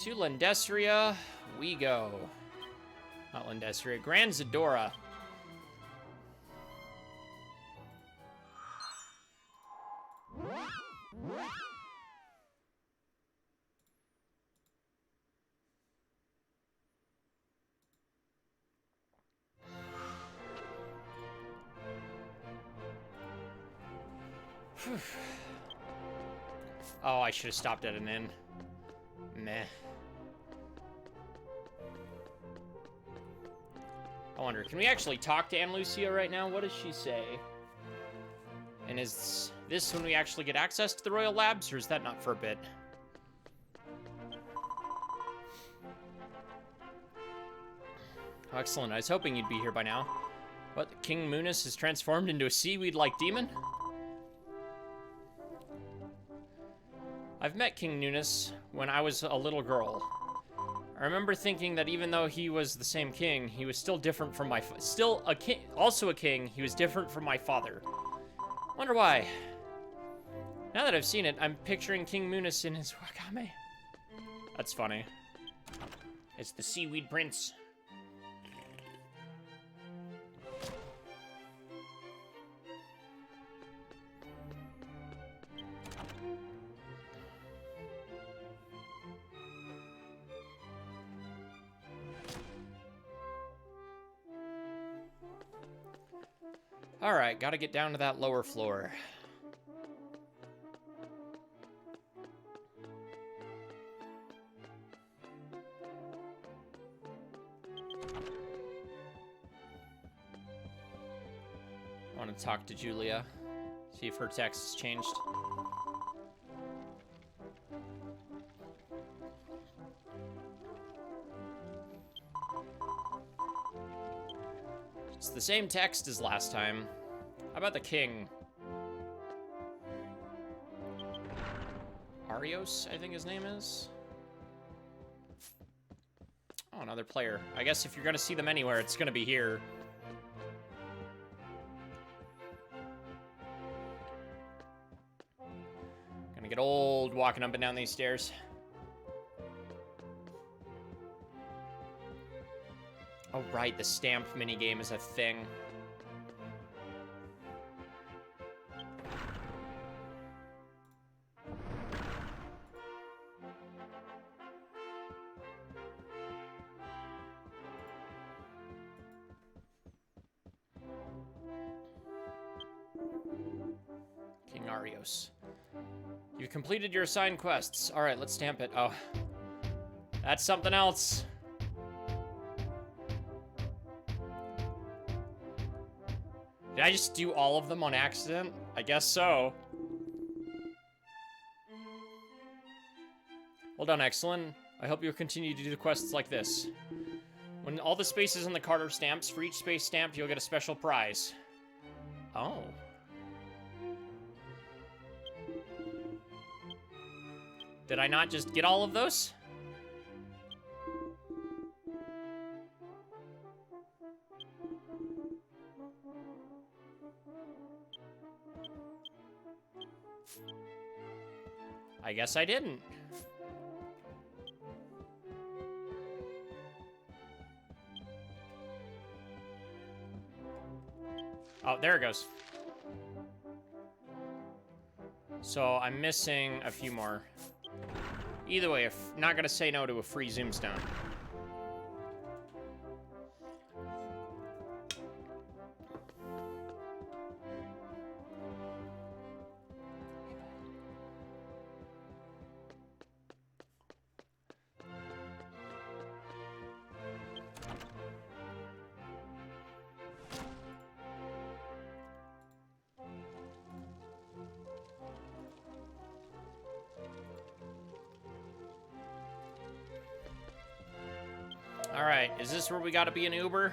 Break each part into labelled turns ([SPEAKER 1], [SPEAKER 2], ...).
[SPEAKER 1] To Lendestria we go. Not Lendestria, Grand Zadora. Oh, I should have stopped at an inn. Meh. I wonder, can we actually talk to Ann Lucia right now? What does she say? And is this when we actually get access to the Royal Labs, or is that not for a bit? Oh, excellent. I was hoping you'd be here by now. What, King Munis is transformed into a seaweed-like demon? I've met King Munis when I was a little girl. I remember thinking that even though he was the same king, he was still different from my also a king, he was different from my father. Wonder why. Now that I've seen it, I'm picturing King Munis in his wakame. That's funny. It's the Seaweed Prince. Alright, gotta get down to that lower floor. I want to talk to Julia, see if her text has changed. It's the same text as last time. How about the king? Arios, I think his name is. Oh, another player. I guess if you're gonna see them anywhere, it's gonna be here. Gonna get old walking up and down these stairs. Oh, right, the stamp minigame is a thing. King Arios. You've completed your assigned quests. All right, let's stamp it. Oh, that's something else. Did I just do all of them on accident? I guess so. Well done, excellent. I hope you'll continue to do the quests like this. When all the spaces on the card are stamps, for each space stamped, you'll get a special prize. Oh. Did I not just get all of those? I guess I didn't. Oh, there it goes. So I'm missing a few more. Either way, not gonna say no to a free Zoomstone. All right, is this where we gotta be an Uber?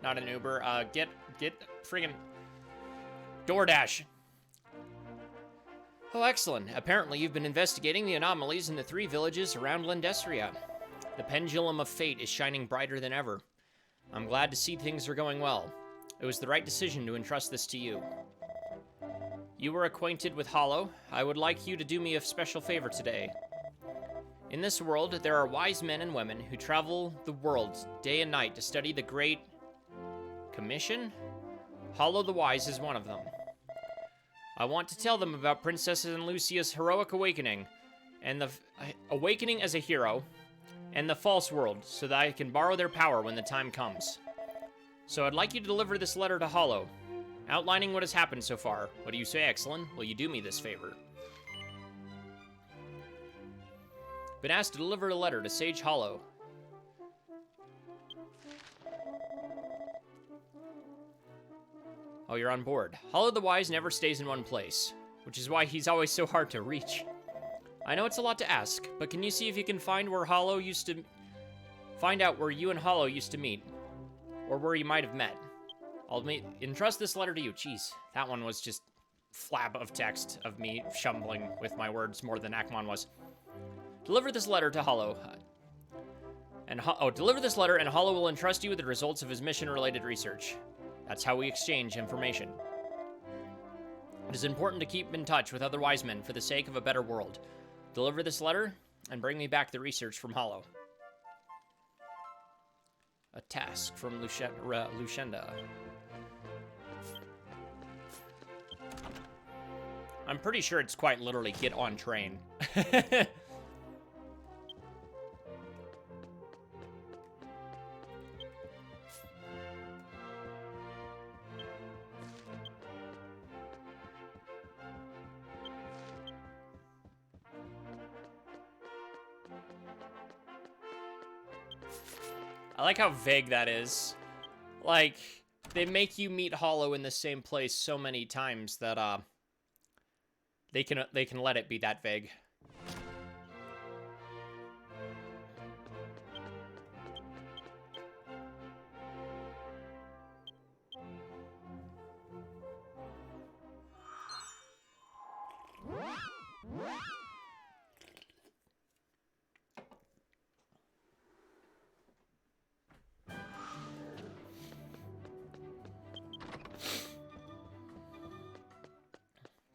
[SPEAKER 1] Not an Uber, get friggin' DoorDash. Oh, excellent. Apparently you've been investigating the anomalies in the 3 villages around Lendestria. The pendulum of fate is shining brighter than ever. I'm glad to see things are going well. It was the right decision to entrust this to you. You were acquainted with Hollow. I would like you to do me a special favor today. In this world, there are wise men and women who travel the world day and night to study the Great Commission. Hollow the Wise is one of them. I want to tell them about Princess and Lucia's heroic awakening, and the awakening as a hero, and the false world, so that I can borrow their power when the time comes. So I'd like you to deliver this letter to Hollow, outlining what has happened so far. What do you say, Exelin? Will you do me this favor? Been asked to deliver a letter to Sage Hollow. Oh, you're on board. Hollow the Wise never stays in one place, which is why he's always so hard to reach. I know it's a lot to ask, but can you see if you can find where Hollow used to... Find out where you and Hollow used to meet, or where you might have met. I'll entrust this letter to you. Jeez, that one was just flab of text of me shumbling with my words more than Akmon was. Deliver this letter to Hollow. Deliver this letter and Hollow will entrust you with the results of his mission-related research. That's how we exchange information. It is important to keep in touch with other wise men for the sake of a better world. Deliver this letter and bring me back the research from Hollow. A task from Lushenda. I'm pretty sure it's quite literally get on train. I like how vague that is. Like, they make you meet Hollow in the same place so many times that they can let it be that vague.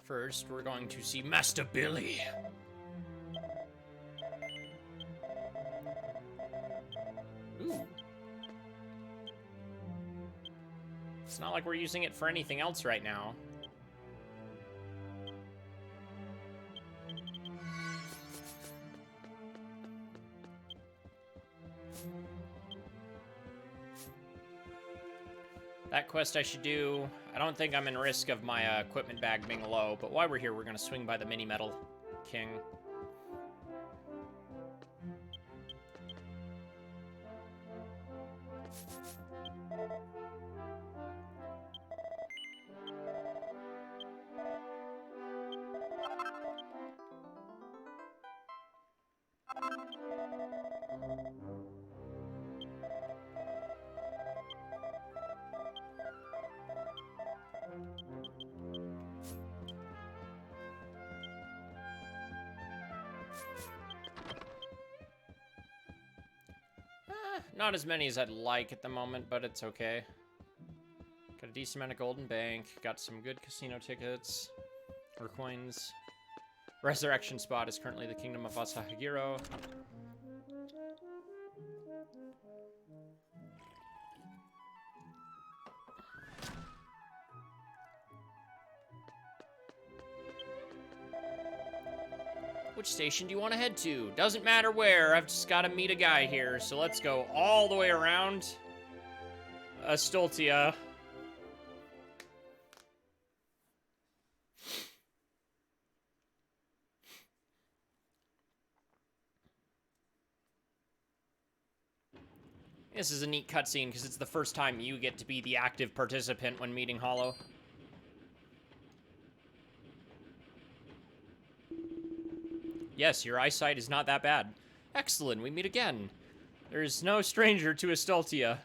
[SPEAKER 1] First, we're going to see Master Billy. Ooh. It's not like we're using it for anything else right now. That quest I should do. I don't think I'm in risk of my equipment bag being low, but while we're here, we're going to swing by the Mini-Metal King. Not as many as I'd like at the moment, but it's okay. Got a decent amount of golden bank. Got some good casino tickets. Or coins. Resurrection spot is currently the Kingdom of Asahagiro. Which station do you want to head to? Doesn't matter where, I've just got to meet a guy here, so let's go all the way around Astoltia. This is a neat cutscene because it's the first time you get to be the active participant when meeting Hollow. Yes, your eyesight is not that bad. Excellent, we meet again. There is no stranger to Astoltia.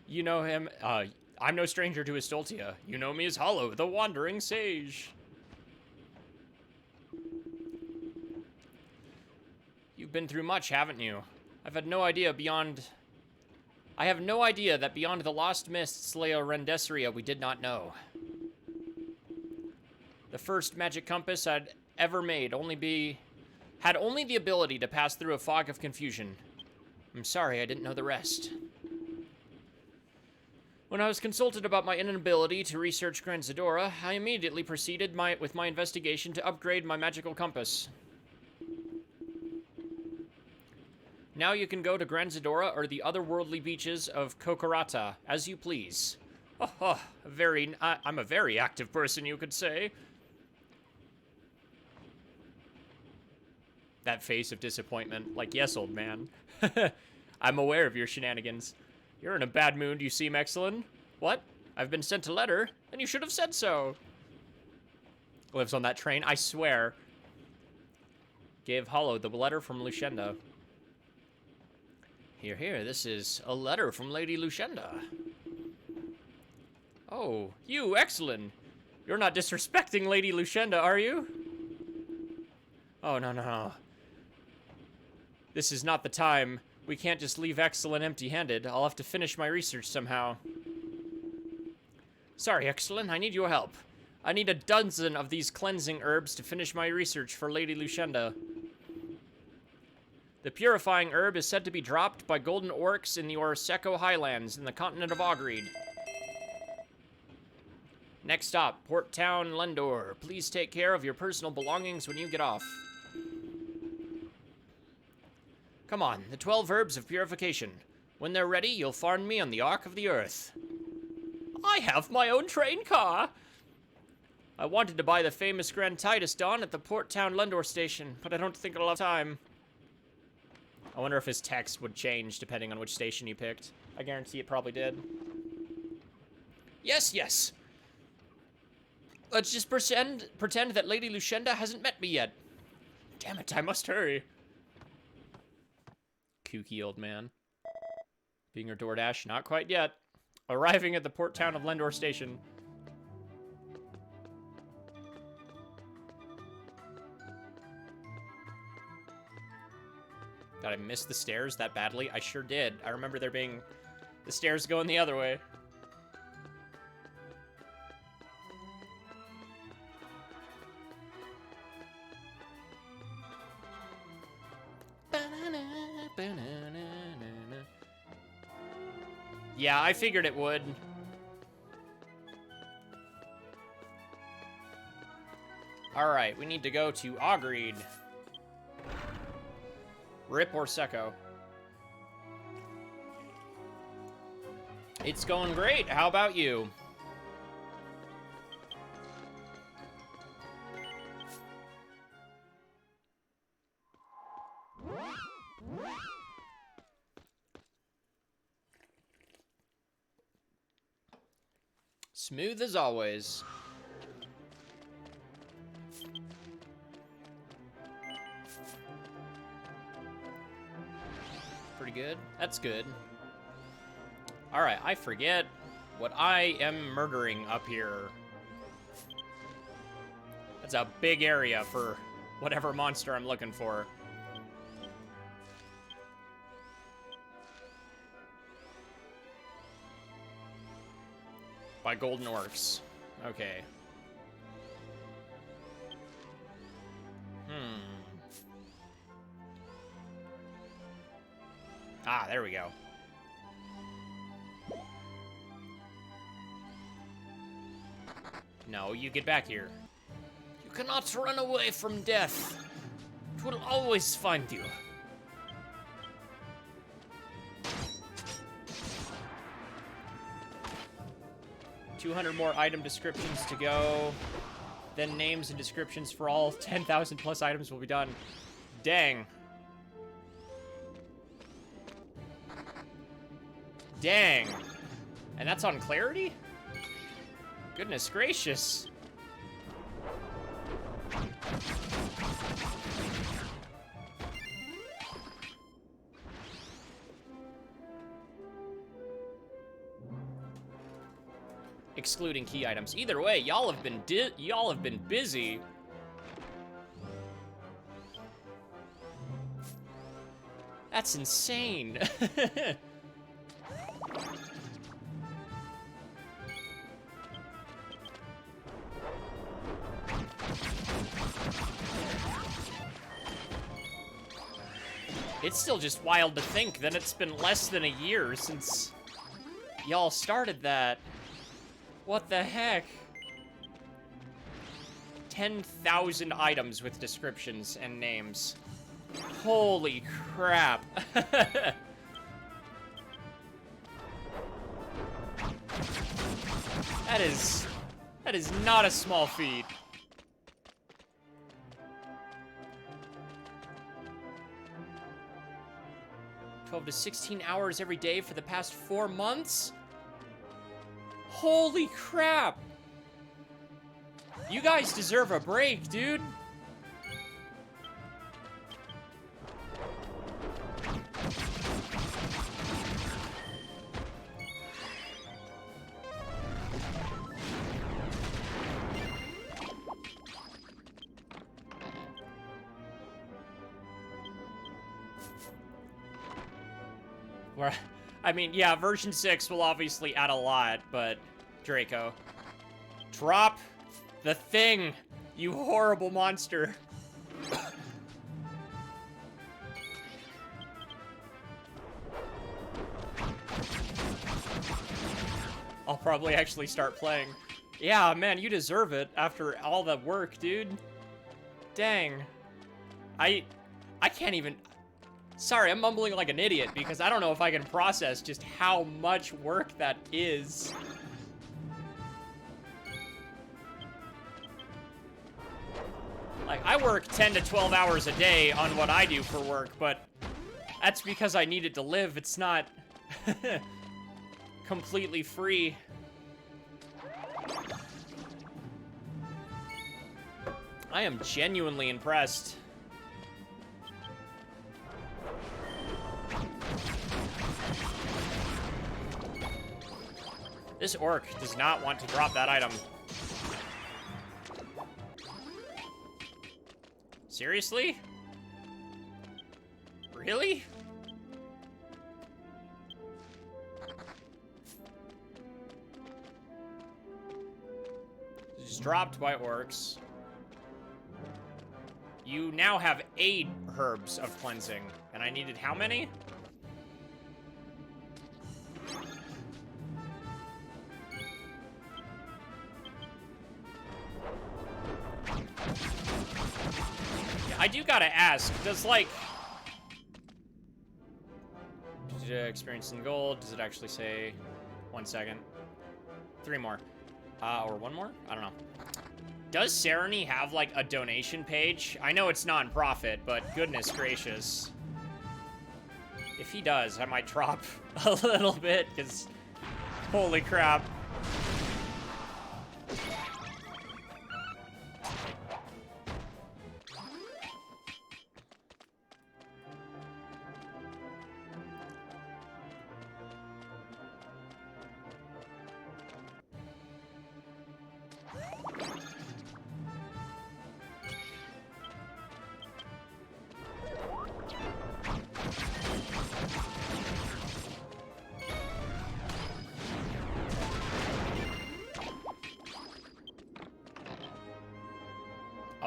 [SPEAKER 1] You know him, I'm no stranger to Astoltia. You know me as Hollow, the Wandering Sage. You've been through much, haven't you? I have no idea that beyond the Lost Mists lay a Rendesseria we did not know. The first magic compass I'd ever made only Had only the ability to pass through a fog of confusion. I'm sorry I didn't know the rest. When I was consulted about my inability to research Grand Zadora, I immediately proceeded with my investigation to upgrade my magical compass. Now you can go to Grand Zadora or the otherworldly beaches of Kokorata, as you please. I'm a very active person, you could say. That face of disappointment, like, yes, old man. I'm aware of your shenanigans. You're in a bad mood, you seem excellent. What? I've been sent a letter? Then you should have said so. Lives on that train, I swear. Gave Hollow the letter from Lushenda. Here, this is a letter from Lady Lushenda. Oh, you, excellent. You're not disrespecting Lady Lushenda, are you? Oh, no. This is not the time. We can't just leave Excellent empty-handed. I'll have to finish my research somehow. Sorry, Excellent, I need your help. I need a dozen of these cleansing herbs to finish my research for Lady Lushenda. The purifying herb is said to be dropped by golden orcs in the Orsecco Highlands in the continent of Ogreed. Next stop, Port Town, Lendor. Please take care of your personal belongings when you get off. Come on, the 12 herbs of purification. When they're ready, you'll find me on the Ark of the Earth. I have my own train car! I wanted to buy the famous Grand Titus Dawn at the Port Town Lendor station, but I don't think I'll have time. I wonder if his text would change depending on which station you picked. I guarantee it probably did. Yes. Let's just pretend that Lady Lushenda hasn't met me yet. Damn it, I must hurry. Kooky old man. Being her DoorDash, not quite yet. Arriving at the port town of Lendor Station. Did I miss the stairs that badly? I sure did. I remember there being the stairs going the other way. Yeah, I figured it would. Alright, we need to go to Ogreed. Rip Orsecco. It's going great. How about you? Smooth as always. Pretty good. That's good. Alright, I forget what I am murdering up here. That's a big area for whatever monster I'm looking for. By golden orcs. Okay. Ah, there we go. No, you get back here. You cannot run away from death. It will always find you. $200 more item descriptions to go. Then names and descriptions for all 10,000 plus items will be done. Dang. Dang. And that's on clarity? Goodness gracious. Excluding key items. Either way, y'all have been busy. That's insane. It's still just wild to think that it's been less than a year since y'all started that. What the heck? 10,000 items with descriptions and names. Holy crap. That is not a small feat. To 16 hours every day for the past 4 months? Holy crap! You guys deserve a break, dude. I mean, yeah, version 6 will obviously add a lot, but Draco, drop the thing, you horrible monster. I'll probably actually start playing. Yeah, man, you deserve it after all the work, dude. Dang. I can't even... Sorry, I'm mumbling like an idiot because I don't know if I can process just how much work that is. Like, I work 10 to 12 hours a day on what I do for work, but that's because I need it to live. It's not completely free. I am genuinely impressed. This orc does not want to drop that item. Seriously? Really? Just dropped by orcs. You now have 8 herbs of cleansing, and I needed how many? I do gotta ask, does, like... experience in gold, does it actually say... 1 second. 3 more. Or 1 more? I don't know. Does Sereny have, like, a donation page? I know it's non-profit, but goodness gracious. If he does, I might drop a little bit, because... Holy crap.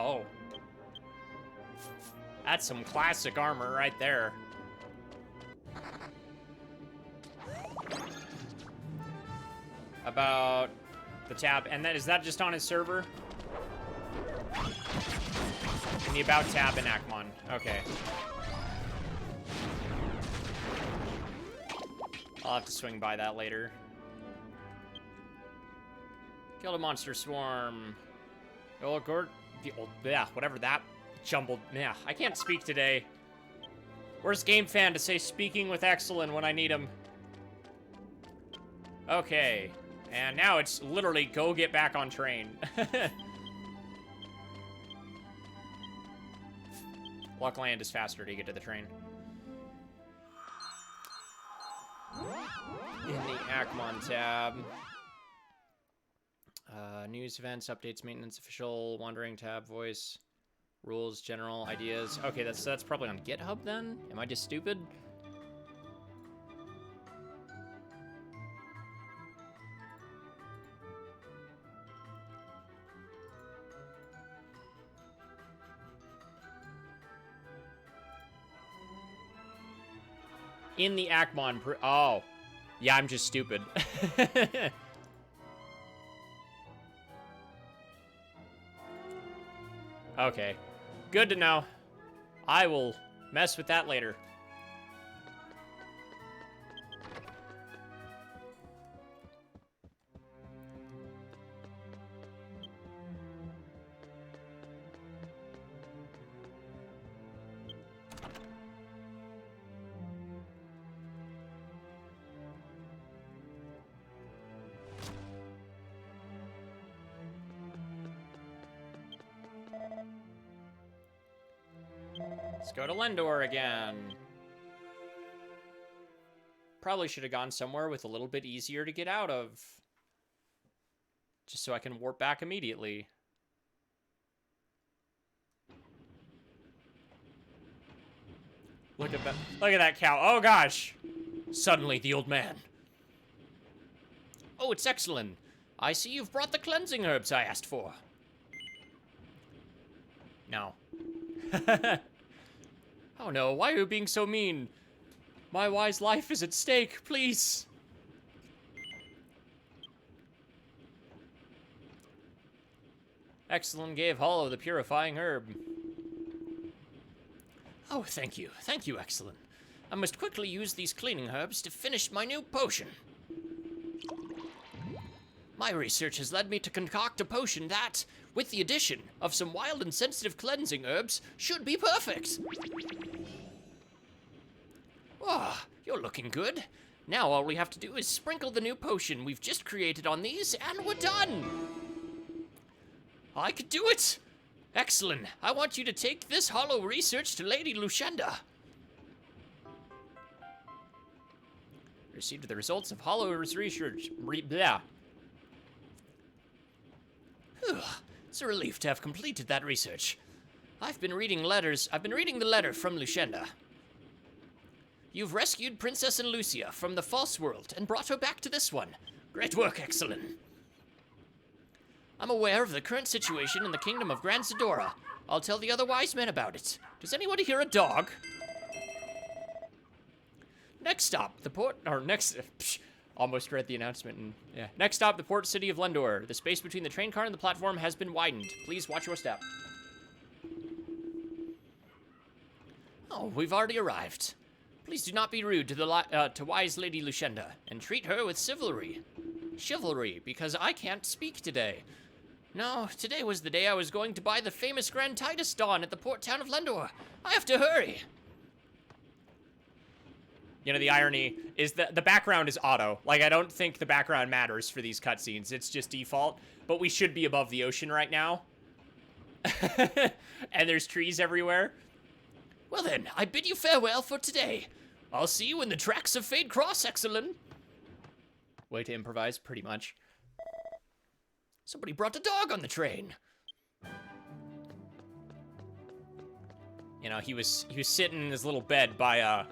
[SPEAKER 1] Oh. That's some classic armor right there. About the tab, and then is that just on his server? In the About tab in Akmon. Okay. I'll have to swing by that later. Killed a monster swarm. Oh, Gord. The old, yeah, whatever that jumbled. Yeah, I can't speak today. Where's Game Fan to say speaking with excellent when I need him? Okay. And now it's literally go get back on train. Luckland is faster to get to the train. In the Akmon tab. News, events, updates, maintenance, official, wandering tab, voice, rules, general, ideas. Okay, that's probably on GitHub then? Am I just stupid? In the Akmon... Oh. Yeah, I'm just stupid. Okay. Good to know. I will mess with that later. Let's go to Lendor again. Probably should have gone somewhere with a little bit easier to get out of. Just so I can warp back immediately. Look at that. Look at that cow. Oh gosh. Suddenly the old man. Oh, it's excellent. I see you've brought the cleansing herbs I asked for. No. Oh no, why are you being so mean? My wise life is at stake, please. Excellent gave Hollow the purifying herb. Oh, thank you. Thank you, Excellent. I must quickly use these cleaning herbs to finish my new potion. My research has led me to concoct a potion that, with the addition of some wild and sensitive cleansing herbs, should be perfect. Oh, you're looking good. Now all we have to do is sprinkle the new potion we've just created on these, and we're done. I could do it. Excellent. I want you to take this hollow research to Lady Lushenda. Received the results of Hollow's research. Blah. Whew. It's a relief to have completed that research. I've been reading the letter from Lushenda. You've rescued Princess and Lucia from the false world and brought her back to this one. Great work, Excellent. I'm aware of the current situation in the kingdom of Grand Zadora. I'll tell the other wise men about it. Does anyone hear a dog? Next stop, almost read the announcement. And, yeah. Next stop, the port city of Lendor. The space between the train car and the platform has been widened. Please watch your step. Oh, we've already arrived. Please do not be rude to wise Lady Lushenda, and treat her with chivalry. Chivalry, because I can't speak today. No, today was the day I was going to buy the famous Grand Titus Dawn at the port town of Lendor. I have to hurry. You know, the irony is that the background is auto. Like, I don't think the background matters for these cutscenes. It's just default. But we should be above the ocean right now. And there's trees everywhere. Well then, I bid you farewell for today. I'll see you in the tracks of Fade Cross, Excellent. Way to improvise, pretty much. Somebody brought a dog on the train. You know, he was sitting in his little bed by,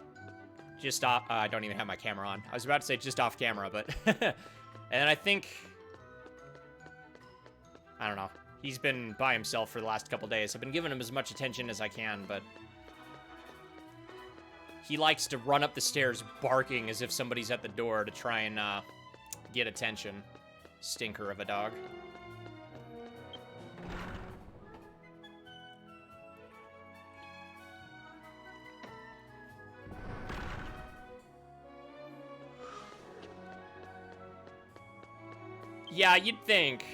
[SPEAKER 1] just off, I don't even have my camera on. I was about to say just off camera, but, and I think, I don't know. He's been by himself for the last couple days. I've been giving him as much attention as I can, but he likes to run up the stairs barking as if somebody's at the door to try and, get attention. Stinker of a dog. Yeah, you'd think.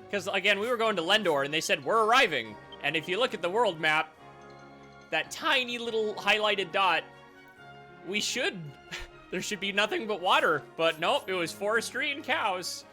[SPEAKER 1] Because, again, we were going to Lendor, and they said, we're arriving. And if you look at the world map, that tiny little highlighted dot, we should... There should be nothing but water. But nope, it was forestry and cows.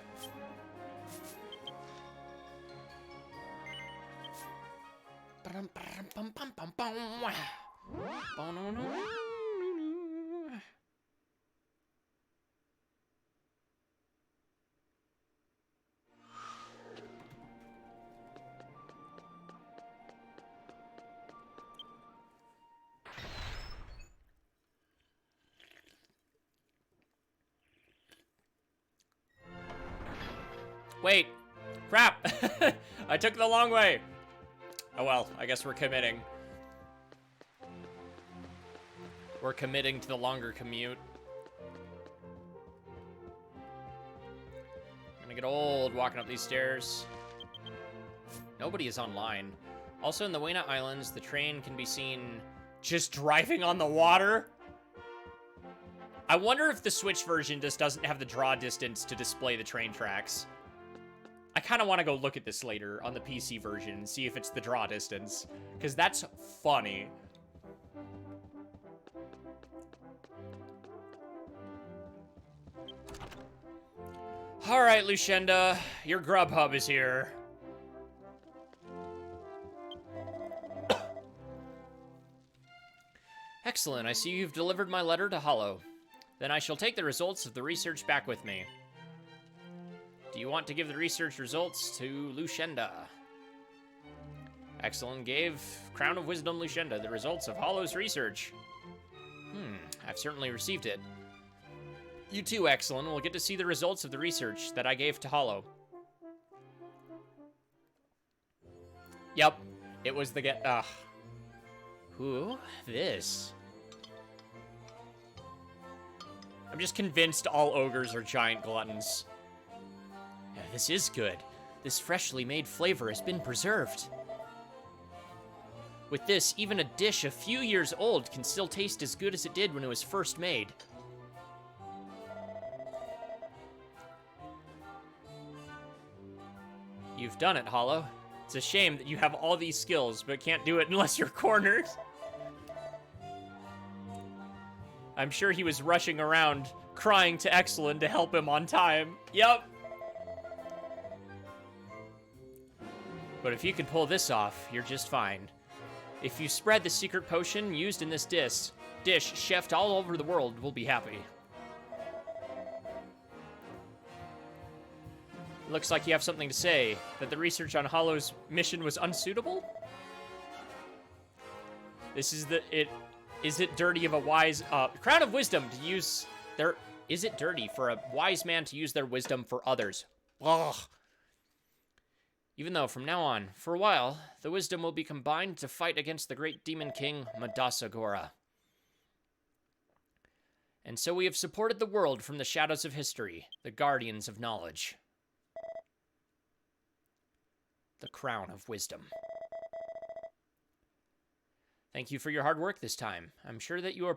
[SPEAKER 1] Wait. Crap. I took the long way. Oh well, I guess we're committing. We're committing to the longer commute. I'm gonna get old walking up these stairs. Nobody is online. Also in the Waina Islands, the train can be seen just driving on the water. I wonder if the Switch version just doesn't have the draw distance to display the train tracks. I kind of want to go look at this later on the PC version and see if it's the draw distance, because that's funny. All right, Lushenda, your Grubhub is here. Excellent, I see you've delivered my letter to Hollow. Then I shall take the results of the research back with me. Do you want to give the research results to Lushenda? Excellent gave Crown of Wisdom Lushenda the results of Hollow's research. I've certainly received it. You too, Excellent, will get to see the results of the research that I gave to Hollow. Yep, it was the Who? This? I'm just convinced all ogres are giant gluttons. Yeah, this is good. This freshly made flavor has been preserved. With this, even a dish a few years old can still taste as good as it did when it was first made. You've done it, Hollow. It's a shame that you have all these skills, but can't do it unless you're cornered. I'm sure he was rushing around, crying to Excellent to help him on time. Yep. But if you can pull this off, you're just fine. If you spread the secret potion used in this dish, chefs all over the world will be happy. Looks like you have something to say, that the research on Hollow's mission was unsuitable? Is it dirty of a wise, Crown of Wisdom to use is it dirty for a wise man to use their wisdom for others? Ugh. Even though, from now on, for a while, the wisdom will be combined to fight against the great demon king, Madasagora. And so we have supported the world from the shadows of history, the guardians of knowledge. The Crown of Wisdom. Thank you for your hard work this time. I'm sure that you are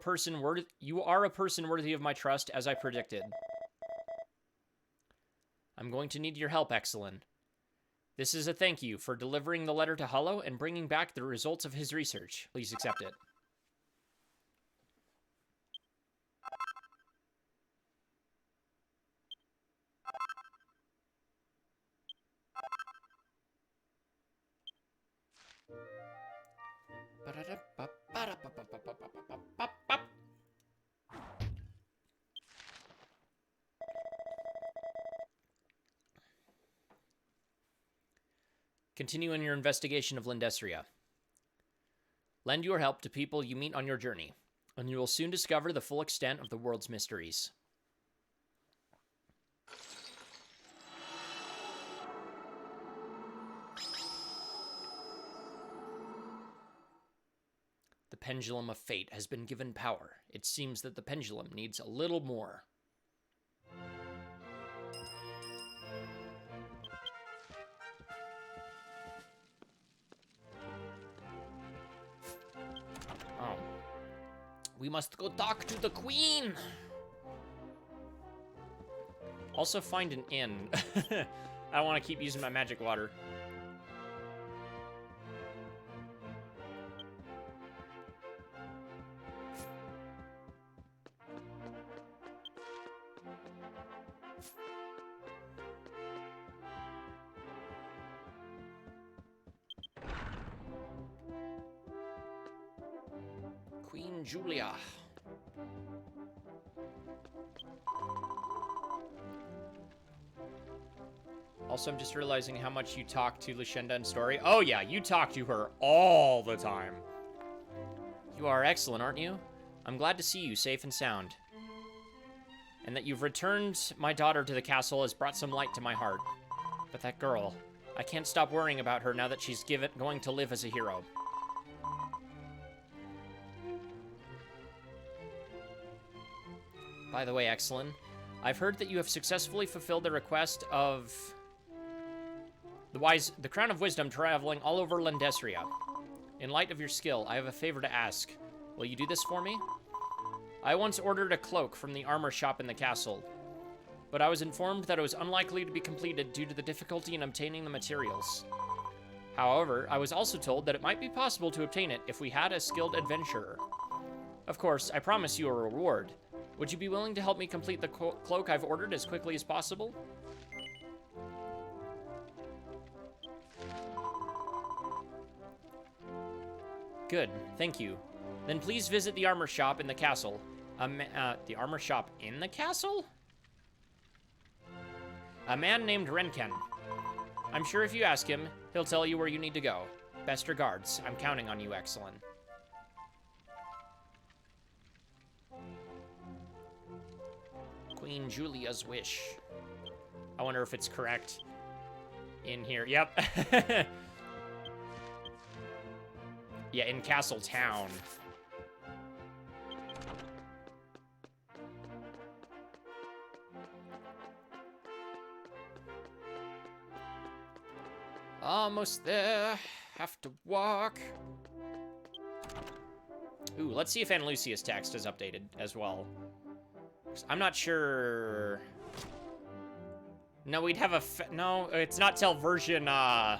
[SPEAKER 1] a person worthy of my trust, as I predicted. I'm going to need your help, Excellent. This is a thank you for delivering the letter to Hollow and bringing back the results of his research. Please accept it. Continue in your investigation of Lindesria. Lend your help to people you meet on your journey, and you will soon discover the full extent of the world's mysteries. The Pendulum of Fate has been given power. It seems that the pendulum needs a little more. Oh. We must go talk to the Queen! Also find an inn. I want to keep using my magic water. Queen Julia. Also, I'm just realizing how much you talk to Lushenda in story. Oh yeah, you talk to her all the time. You are excellent, aren't you? I'm glad to see you safe and sound. And that you've returned my daughter to the castle has brought some light to my heart. But that girl, I can't stop worrying about her now that she's going to live as a hero. By the way, Excelyn, I've heard that you have successfully fulfilled the request of the Crown of Wisdom traveling all over Landesria. In light of your skill, I have a favor to ask. Will you do this for me? I once ordered a cloak from the armor shop in the castle, but I was informed that it was unlikely to be completed due to the difficulty in obtaining the materials. However, I was also told that it might be possible to obtain it if we had a skilled adventurer. Of course, I promise you a reward. Would you be willing to help me complete the cloak I've ordered as quickly as possible? Good, thank you. Then please visit the armor shop in the castle. The armor shop in the castle? A man named Renken. I'm sure if you ask him, he'll tell you where you need to go. Best regards. I'm counting on you, Excelyn. Queen Julia's wish. I wonder if it's correct in here. Yep. Yeah, in Castle Town. Almost there. Have to walk. Ooh, let's see if Anna Lucia's text is updated as well. I'm not sure. No, we'd have a no, it's not till version 4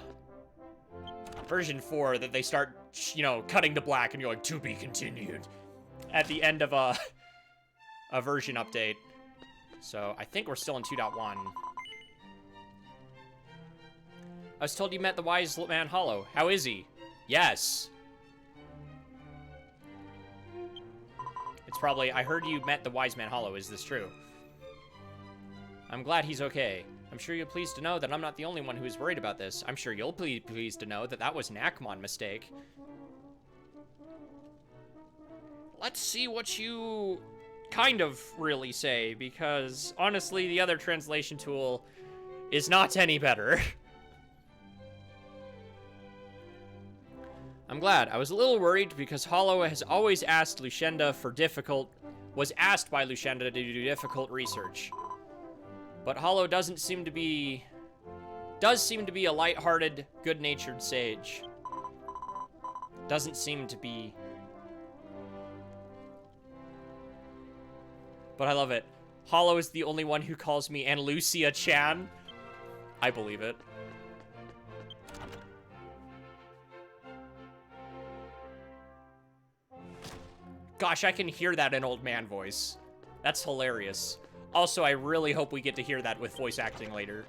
[SPEAKER 1] that they start, you know, cutting to black and you're like, to be continued at the end of a version update. So I think we're still in 2.1. I was told you met the wise man Hollow. How is he? Yes. It's probably, I heard you met the wise man Hollow. Is this true? I'm glad he's okay. I'm sure you're pleased to know that I'm not the only one who is worried about this. I'm sure you'll be pleased to know that that was an Akmon mistake. Let's see what you kind of really say, because honestly, the other translation tool is not any better. I'm glad. I was a little worried because Hollow has always asked Lushenda was asked by Lushenda to do difficult research. But Hollow does seem to be a lighthearted, good-natured sage. Doesn't seem to be. But I love it. Hollow is the only one who calls me Anna Lucia-chan. I believe it. Gosh, I can hear that in old man voice. That's hilarious. Also, I really hope we get to hear that with voice acting later.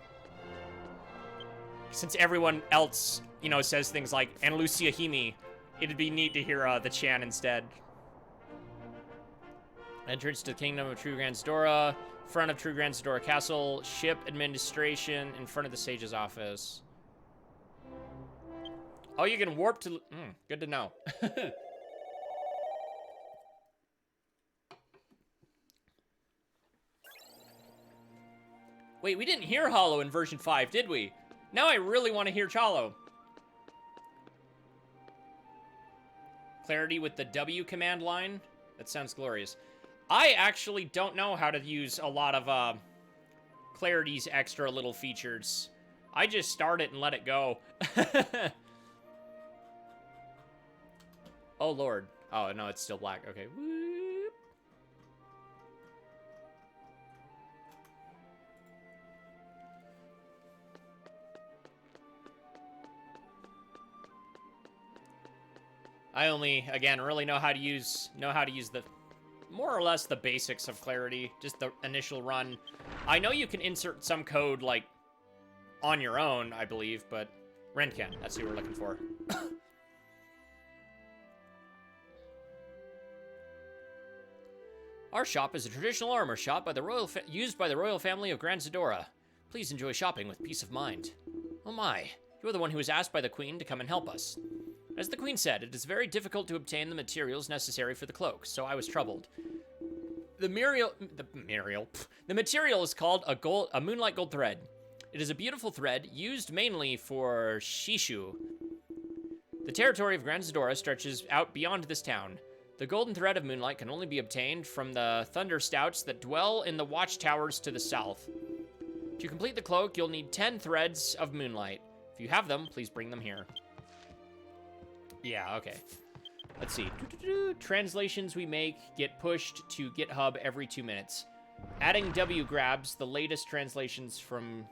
[SPEAKER 1] Since everyone else, you know, says things like Anna Lucia Hime, it'd be neat to hear the Chan instead. Entrance to the Kingdom of True Granzdora, front of True Granzdora Castle, ship administration, in front of the Sage's office. Oh, you can warp to... good to know. Wait, we didn't hear Hollow in version 5, did we? Now I really want to hear Hollow. Clarity with the W command line? That sounds glorious. I actually don't know how to use a lot of Clarity's extra little features. I just start it and let it go. Oh, Lord. Oh, no, it's still black. Okay. I only, again, really know how to use the, more or less the basics of Clarity, just the initial run. I know you can insert some code, like, on your own, I believe, but Renken, that's who we're looking for. Our shop is a traditional armor shop by the used by the royal family of Granzdora. Please enjoy shopping with peace of mind. Oh my, you're the one who was asked by the Queen to come and help us. As the Queen said, it is very difficult to obtain the materials necessary for the cloak, so I was troubled. The material is called a moonlight gold thread. It is a beautiful thread used mainly for Shishu. The territory of Granzdora stretches out beyond this town. The golden thread of moonlight can only be obtained from the thunder stouts that dwell in the watchtowers to the south. To complete the cloak, you'll need 10 threads of moonlight. If you have them, please bring them here. Yeah, okay. Let's see. Translations we make get pushed to GitHub every 2 minutes. Adding W grabs the latest translations from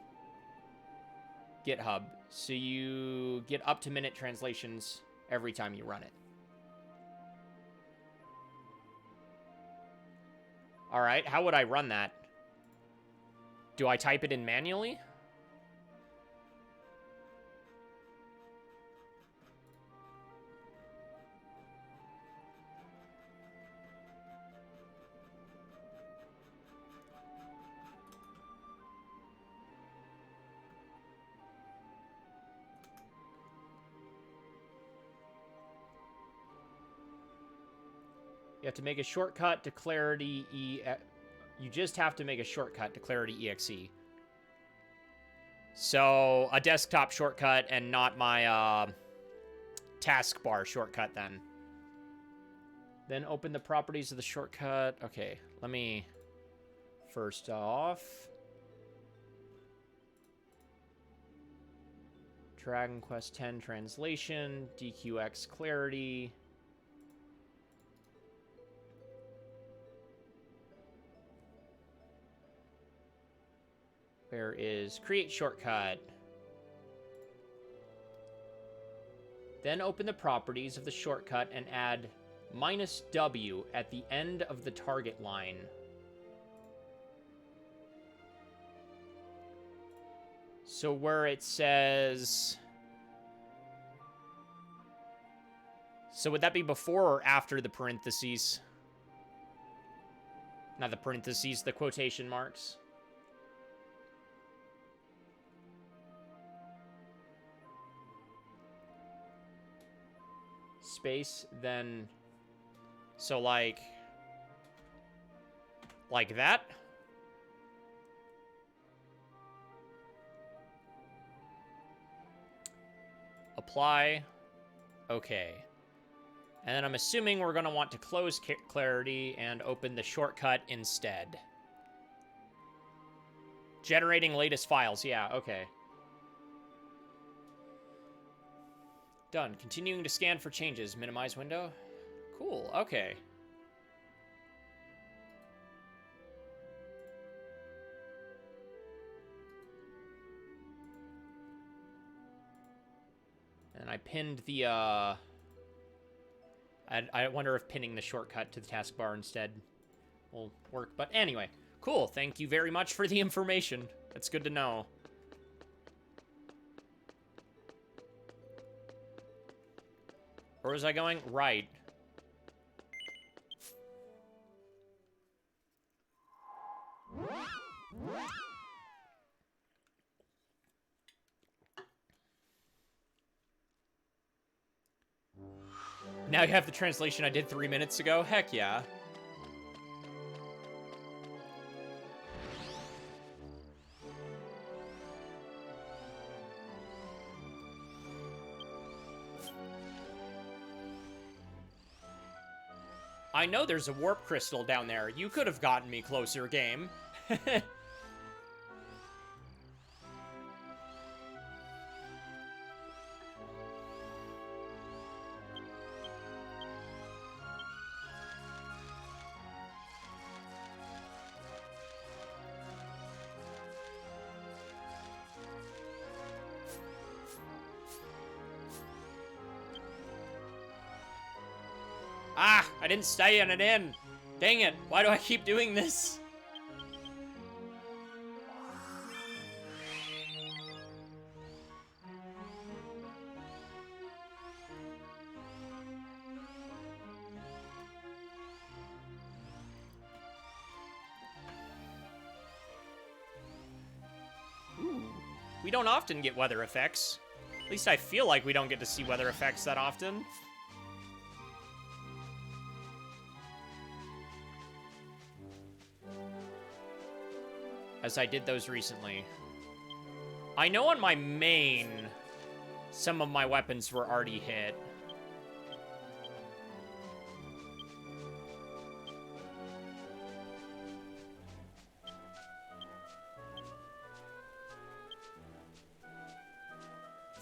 [SPEAKER 1] GitHub, so you get up-to-minute translations every time you run it. All right, how would I run that? Do I type it in manually? You have to make a shortcut to Clarity You just have to make a shortcut to Clarity EXE. So, a desktop shortcut and not my taskbar shortcut then. Then open the properties of the shortcut. Okay, let me... First off... Dragon Quest X translation, DQX Clarity... Where is create shortcut? Then open the properties of the shortcut and add -W at the end of the target line. So where it says... So would that be before or after the parentheses? Not the parentheses, the quotation marks. Space, then... So, like that? Apply. Okay. And then I'm assuming we're going to want to close Clarity and open the shortcut instead. Generating latest files. Yeah, okay. Done. Continuing to scan for changes. Minimize window. Cool. Okay. And I pinned the, I wonder if pinning the shortcut to the taskbar instead will work. But anyway, cool. Thank you very much for the information. That's good to know. Where was I going? Right. Now you have the translation I did 3 minutes ago? Heck yeah. I know there's a warp crystal down there. You could have gotten me closer, game. Ah, I didn't stay in an inn. Dang it, why do I keep doing this? Ooh, we don't often get weather effects. At least I feel like we don't get to see weather effects that often. As I did those recently. I know on my main, some of my weapons were already hit.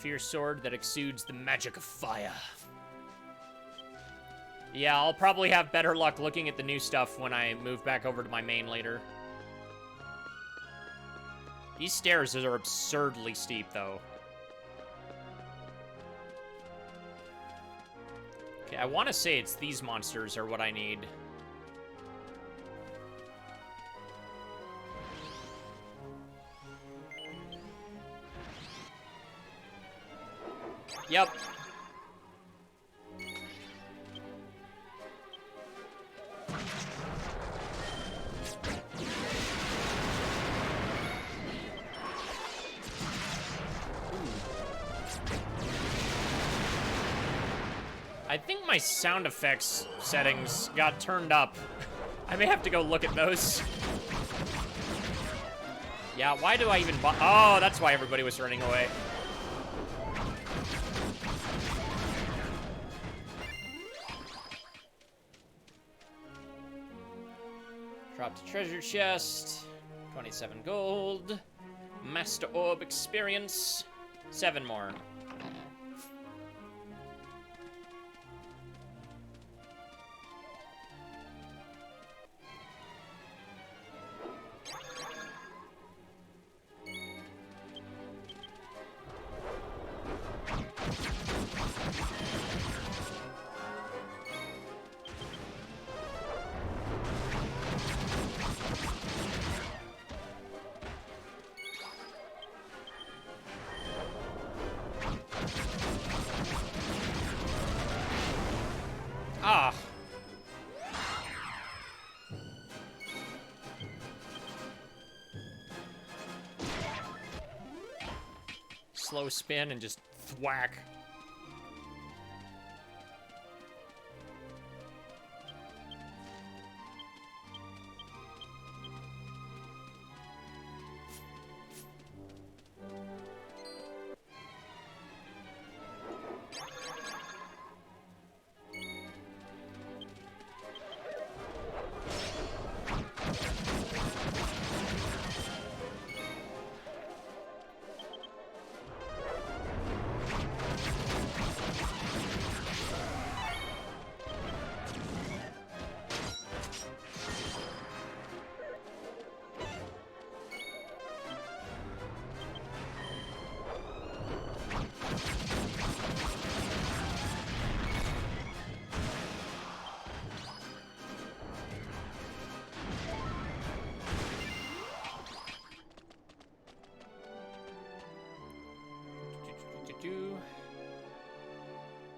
[SPEAKER 1] Fierce sword that exudes the magic of fire. Yeah, I'll probably have better luck looking at the new stuff when I move back over to my main later. These stairs are absurdly steep, though. Okay, I want to say it's these monsters are what I need. Yep. I think my sound effects settings got turned up. I may have to go look at those. Yeah, why do I even oh, that's why everybody was running away. Dropped a treasure chest. 27 gold. Master Orb experience. 7 more. Ah. Slow spin and just thwack.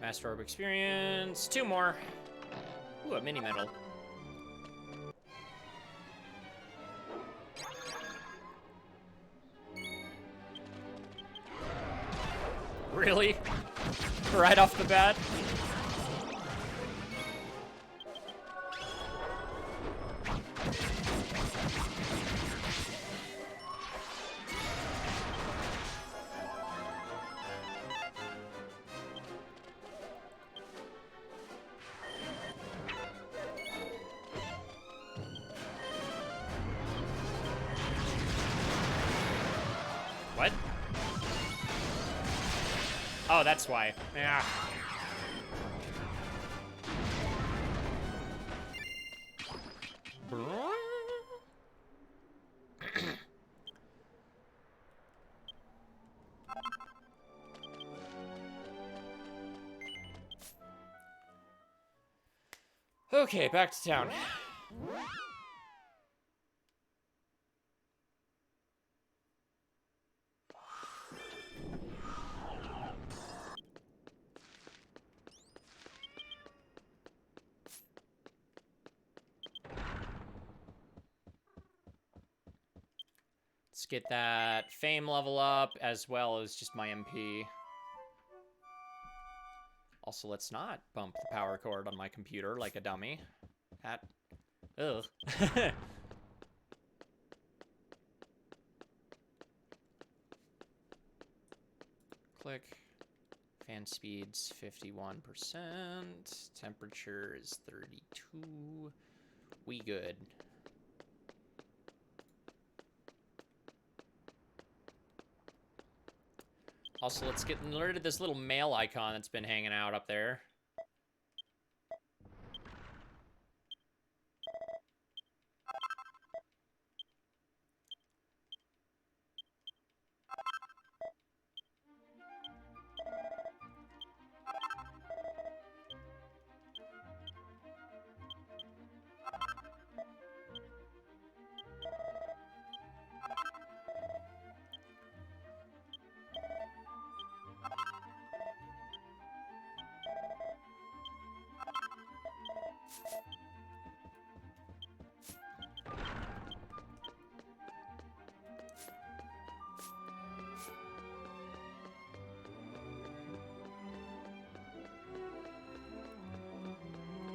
[SPEAKER 1] Master Orb experience. 2 more. Ooh, a mini medal. Really? Right off the bat? What? Oh, that's why. Yeah. Okay, back to town. Let's get that fame level up, as well as just my MP. Also, let's not bump the power cord on my computer like a dummy. That... Ugh. Click. Fan speed's 51%. Temperature is 32. We good. Also, let's get rid of this little mail icon that's been hanging out up there.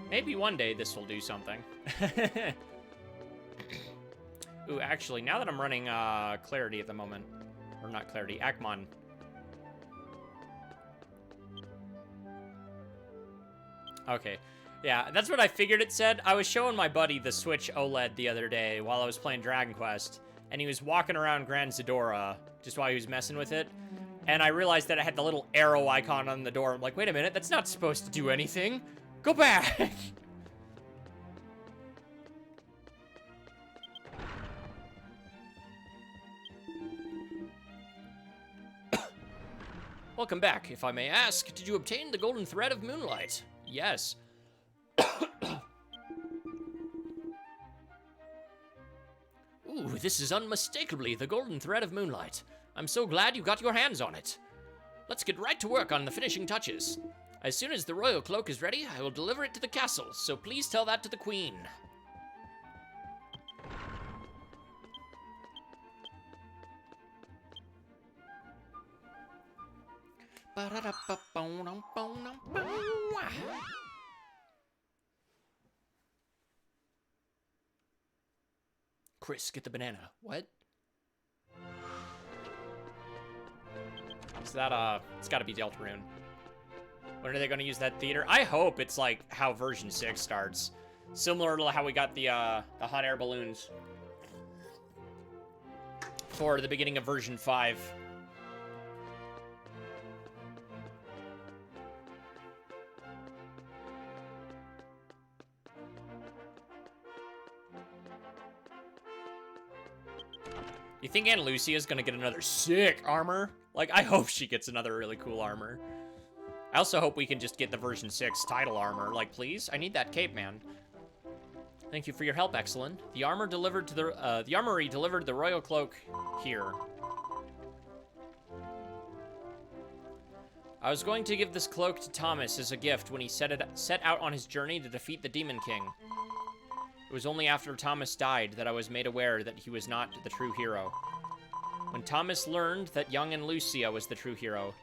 [SPEAKER 1] Maybe one day this will do something. Ooh, actually, now that I'm running Clarity at the moment, or not Clarity, Akmon. Okay, yeah, that's what I figured it said. I was showing my buddy the Switch OLED the other day while I was playing Dragon Quest, and he was walking around Grand Zadora just while he was messing with it, and I realized that it had the little arrow icon on the door. I'm like, wait a minute, that's not supposed to do anything. Go back! Welcome back. If I may ask, did you obtain the golden thread of moonlight? Yes. Ooh, this is unmistakably the golden thread of moonlight. I'm so glad you got your hands on it. Let's get right to work on the finishing touches. As soon as the royal cloak is ready, I will deliver it to the castle, so please tell that to the queen. Chris, get the banana. What? Is that, it's gotta be Deltarune. When are they gonna use that theater? I hope it's like how version 6 starts. Similar to how we got the hot air balloons for the beginning of version 5. You think Aunt Lucia is gonna get another sick armor? Like, I hope she gets another really cool armor. I also hope we can just get the version 6 title armor. Like, please? I need that cape, man. Thank you for your help, Excellent. The armory delivered the royal cloak here. I was going to give this cloak to Thomas as a gift when he set out on his journey to defeat the Demon King. It was only after Thomas died that I was made aware that he was not the true hero. When Thomas learned that young and Lucia was the true hero,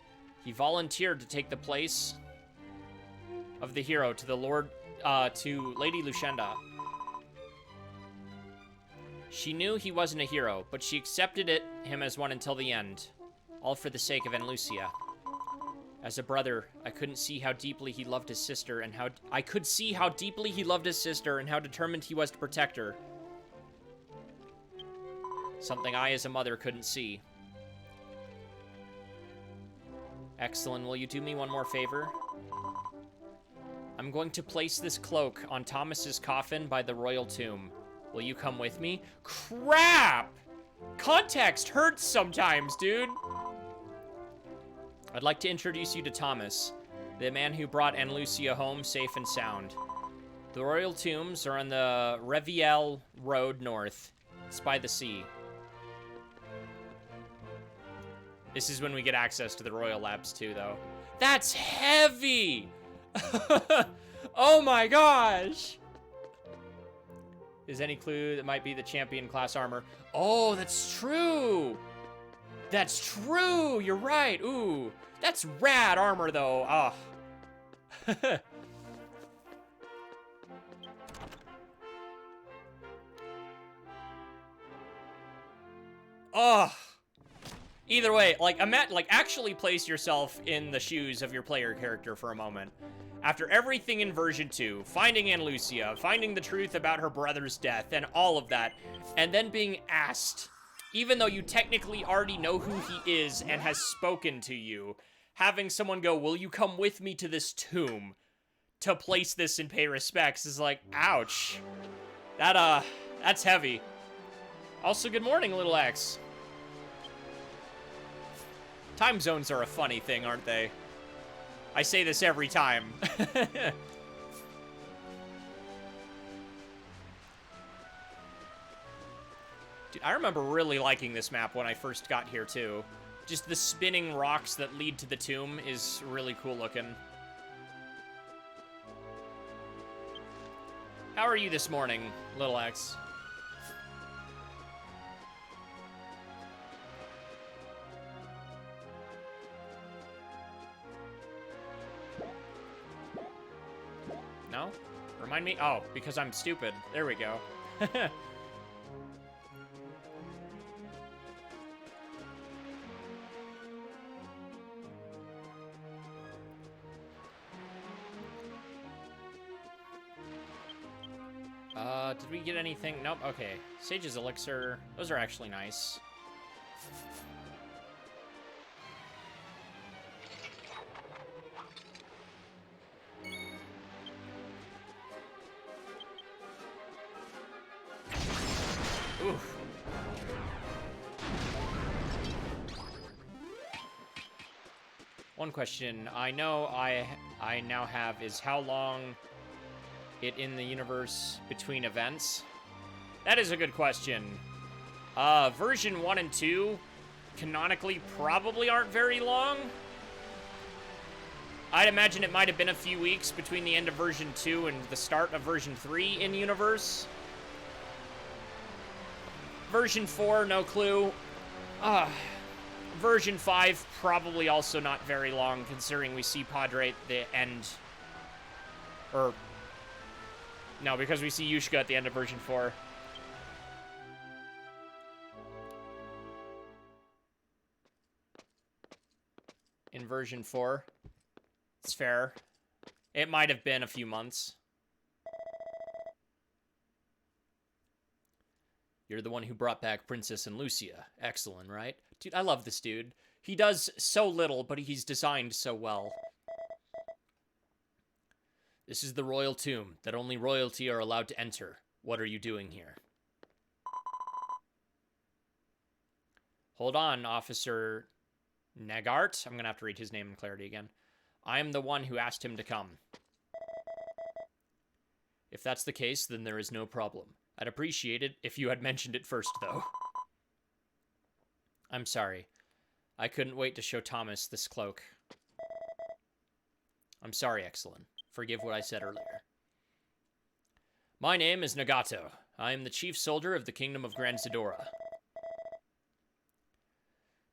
[SPEAKER 1] he volunteered to take the place of the hero to to Lady Lushenda. She knew he wasn't a hero, but she accepted him as one until the end, all for the sake of Aunt Lucia. As a brother, I couldn't see how deeply he loved his sister and how determined he was to protect her. Something I, as a mother, couldn't see. Excellent. Will you do me one more favor? I'm going to place this cloak on Thomas's coffin by the royal tomb. Will you come with me? Crap! Context hurts sometimes, dude. I'd like to introduce you to Thomas, the man who brought Aunt Lucia home safe and sound. The royal tombs are on the Reviel Road North. It's by the sea. This is when we get access to the Royal Labs too, though. That's heavy! Oh my gosh! Is any clue that might be the champion class armor? Oh, that's true! That's true! You're right! Ooh, that's rad armor, though. Ah. Oh. Either way, like, actually place yourself in the shoes of your player character for a moment. After everything in version 2, finding Aunt Lucia, finding the truth about her brother's death, and all of that, and then being asked even though you technically already know who he is and has spoken to you, having someone go, will you come with me to this tomb to place this and pay respects is like, ouch. That's heavy. Also, good morning, Little X. Time zones are a funny thing, aren't they? I say this every time. Dude, I remember really liking this map when I first got here, too. Just the spinning rocks that lead to the tomb is really cool looking. How are you this morning, Little X? No? Remind me? Oh, because I'm stupid. There we go. Did we get anything? Nope, okay. Sage's Elixir. Those are actually nice. Oof. One question I know I now have is how long it in the universe between events? That is a good question. Version 1 and 2 canonically probably aren't very long. I'd imagine it might have been a few weeks between the end of version 2 and the start of version 3 in universe. Version 4, no clue. Version 5, probably also not very long, considering we see Padre at the end. Or, no, because we see Yushka at the end of version 4. In version 4. It's fair. It might have been a few months. You're the one who brought back Princess and Lucia. Excellent, right? Dude, I love this dude. He does so little, but he's designed so well. This is the royal tomb that only royalty are allowed to enter. What are you doing here? Hold on, Officer Nagart. I'm going to have to read his name in clarity again. I am the one who asked him to come. If that's the case, then there is no problem. I'd appreciate it if you had mentioned it first, though. I'm sorry. I couldn't wait to show Thomas this cloak. I'm sorry, Excellent. Forgive what I said earlier. My name is Nagato. I am the chief soldier of the Kingdom of Grand Zedora.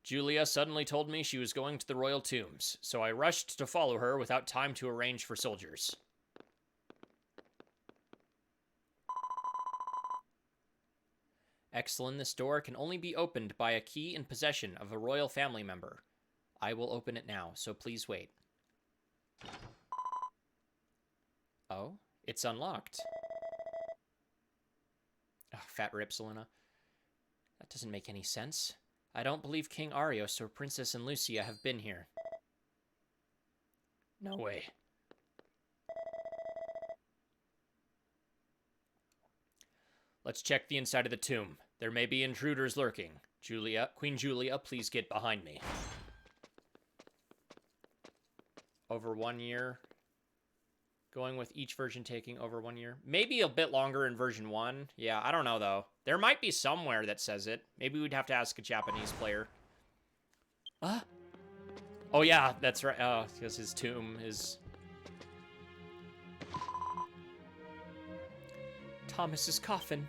[SPEAKER 1] Julia suddenly told me she was going to the royal tombs, so I rushed to follow her without time to arrange for soldiers. Excellent, this door can only be opened by a key in possession of a royal family member. I will open it now, so please wait. Oh, it's unlocked. Oh, fat rip, Selena. That doesn't make any sense. I don't believe King Arios or Princess and Lucia have been here. No way. Let's check the inside of the tomb. There may be intruders lurking. Queen Julia, please get behind me. Over 1 year. Going with each version taking over 1 year. Maybe a bit longer in version 1. Yeah, I don't know, though. There might be somewhere that says it. Maybe we'd have to ask a Japanese player. Oh, yeah, that's right. Oh, because his tomb is... Thomas's coffin.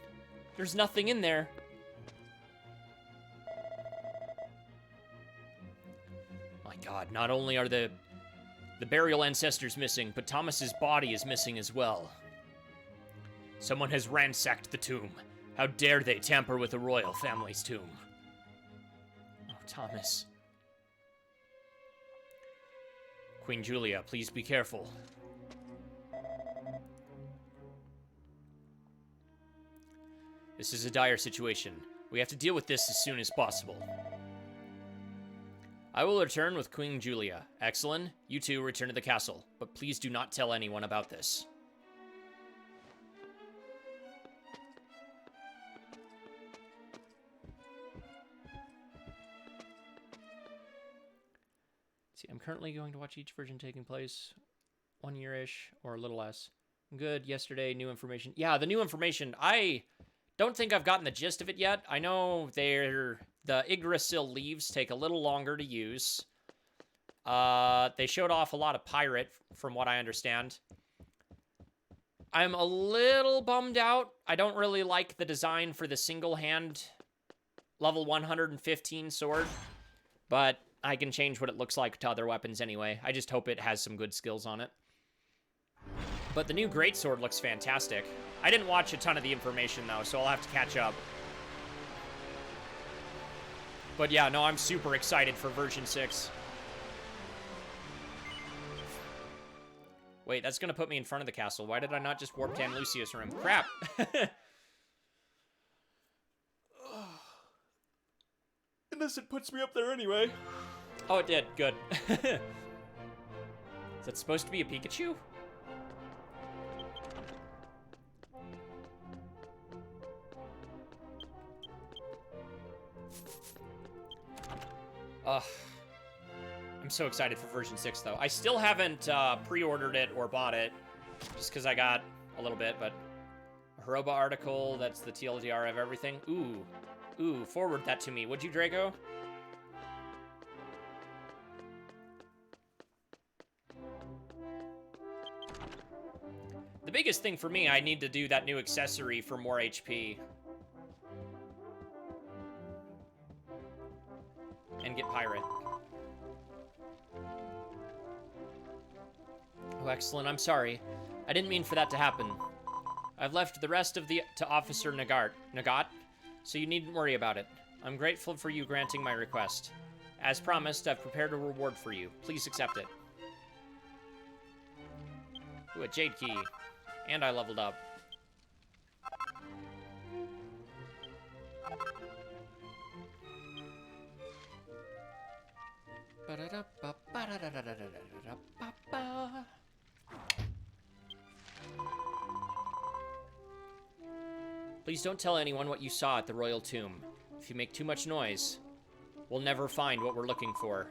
[SPEAKER 1] There's nothing in there. My God, not only are the burial ancestors missing, but Thomas's body is missing as well. Someone has ransacked the tomb. How dare they tamper with the royal family's tomb? Oh, Thomas. Queen Julia, please be careful. This is a dire situation. We have to deal with this as soon as possible. I will return with Queen Julia. Excellent. You two return to the castle, but please do not tell anyone about this. See, I'm currently going to watch each version taking place 1 year-ish or a little less. Good. Yesterday, new information. Yeah, the new information. I don't think I've gotten the gist of it yet. I know the Yggdrasil leaves take a little longer to use. They showed off a lot of pirate, from what I understand. I'm a little bummed out. I don't really like the design for the single-hand level 115 sword, but I can change what it looks like to other weapons anyway. I just hope it has some good skills on it. But the new greatsword looks fantastic. I didn't watch a ton of the information, though, so I'll have to catch up. But yeah, no, I'm super excited for version 6. Wait, that's gonna put me in front of the castle. Why did I not just warp Tan Lucius room? Crap! Unless it puts me up there anyway. Oh, it did. Good. Is that supposed to be a Pikachu? Ugh. I'm so excited for version 6, though. I still haven't pre-ordered it or bought it, just because I got a little bit, but... A Heroba article, that's the TLDR of everything. Ooh, forward that to me, would you, Draco? The biggest thing for me, I need to do that new accessory for more HP. And get Pirate. Oh, excellent. I'm sorry. I didn't mean for that to happen. I've left the rest of to Officer Nagat, so you needn't worry about it. I'm grateful for you granting my request. As promised, I've prepared a reward for you. Please accept it. Ooh, a Jade Key. And I leveled up. Please don't tell anyone what you saw at the royal tomb. If you make too much noise, we'll never find what we're looking for.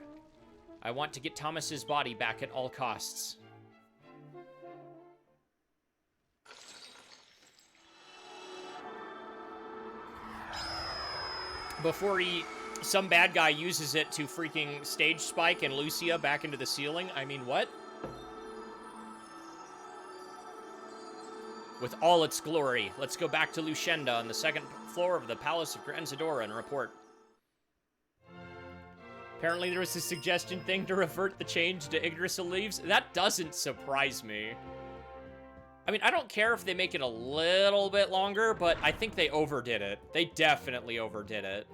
[SPEAKER 1] I want to get Thomas's body back at all costs. Before some bad guy uses it to freaking stage spike and Lucia back into the ceiling. I mean, what? With all its glory, let's go back to Lushenda on the second floor of the Palace of Gran Zadora and report. Apparently there was a suggestion thing to revert the change to Yggdrasil leaves. That doesn't surprise me. I mean, I don't care if they make it a little bit longer, but I think they overdid it. They definitely overdid it.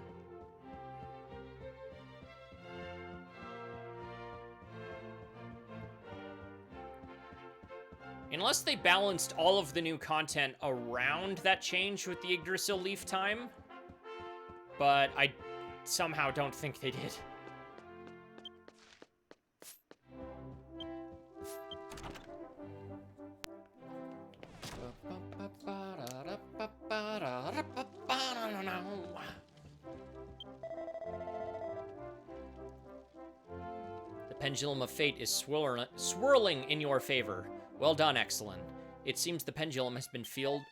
[SPEAKER 1] Unless they balanced all of the new content around that change with the Yggdrasil leaf time. But I somehow don't think they did. The pendulum of fate is swirling in your favor. Well done, excellent. It seems the pendulum has been filled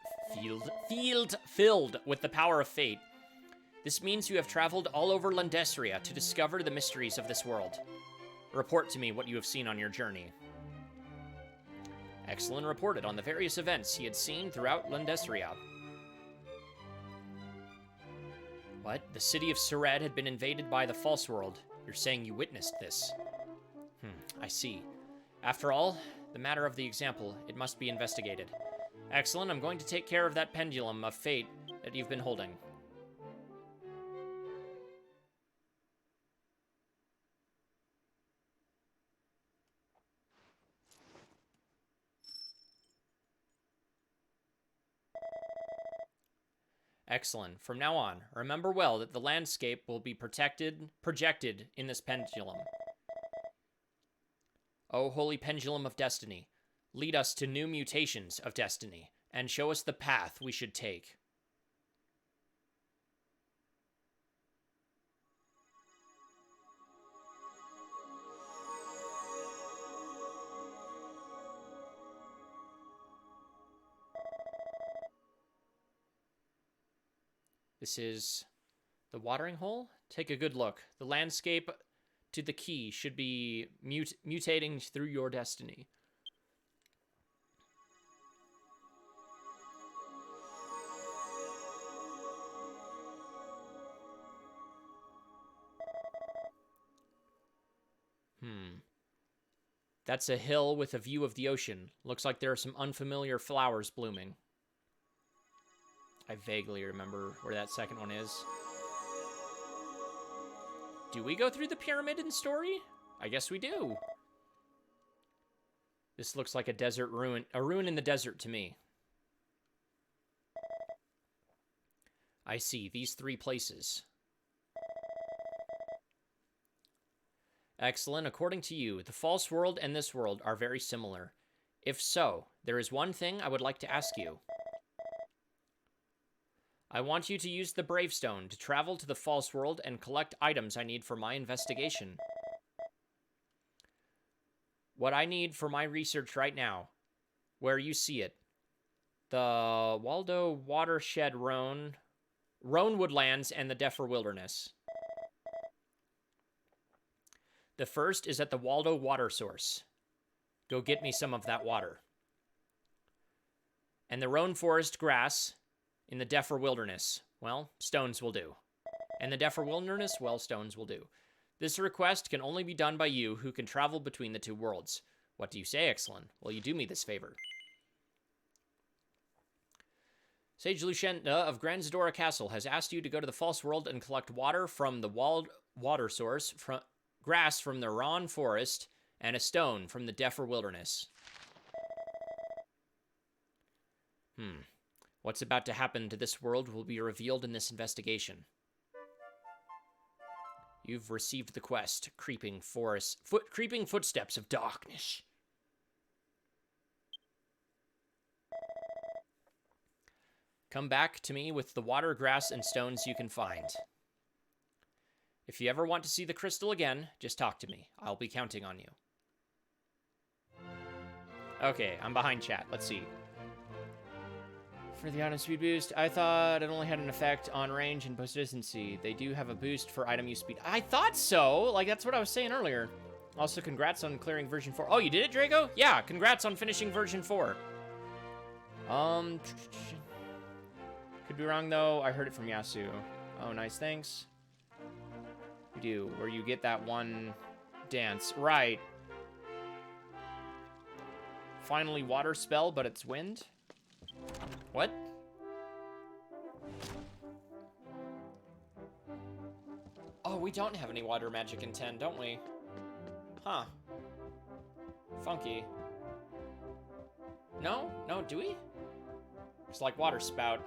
[SPEAKER 1] with the power of fate. This means you have traveled all over Landesria to discover the mysteries of this world. Report to me what you have seen on your journey. Excellent reported on the various events he had seen throughout Landesria. What? The city of Sered had been invaded by the false world. You're saying you witnessed this? I see. After all, the matter of the example, it must be investigated. Excellent, I'm going to take care of that pendulum of fate that you've been holding. Excellent. From now on, remember well that the landscape will be projected in this pendulum. O holy pendulum of destiny, lead us to new mutations of destiny, and show us the path we should take. This is the watering hole. Take a good look. The landscape to the key should be mutating through your destiny. That's a hill with a view of the ocean. Looks like there are some unfamiliar flowers blooming. I vaguely remember where that second one is. Do we go through the pyramid in the story? I guess we do. This looks like a desert ruin. A ruin in the desert to me. I see. These 3 places. Excellent. According to you, the false world and this world are very similar. If so, there is one thing I would like to ask you. I want you to use the Bravestone to travel to the false world and collect items I need for my investigation. What I need for my research right now, where you see it, the Waldo Watershed Roan Woodlands, and the Defer Wilderness. The first is at the Waldo Water Source. Go get me some of that water. And the Roan Forest Grass in the Defer Wilderness. Well, stones will do. And the Defer Wilderness, well, stones will do. This request can only be done by you who can travel between the 2 worlds. What do you say, Excellent? Will you do me this favor? Sage Lushenda of Grand Zadora Castle has asked you to go to the false world and collect water from the water source, grass from the Roan Forest, and a stone from the Defer Wilderness. What's about to happen to this world will be revealed in this investigation. You've received the quest, creeping footsteps of darkness. Come back to me with the water, grass, and stones you can find. If you ever want to see the crystal again, just talk to me. I'll be counting on you. Okay, I'm behind chat. Let's see. For the item speed boost, I thought it only had an effect on range and consistency. They do have a boost for item use speed. I thought so! Like, that's what I was saying earlier. Also, congrats on clearing version 4. Oh, you did it, Drago? Yeah, congrats on finishing version 4. Could be wrong, though. I heard it from Yasu. Oh, nice, thanks. You do, where you get that one dance. Right. Finally water spell, but it's wind? What? Oh, we don't have any water magic in 10, don't we? Huh. Funky. No? No, do we? It's like water spout.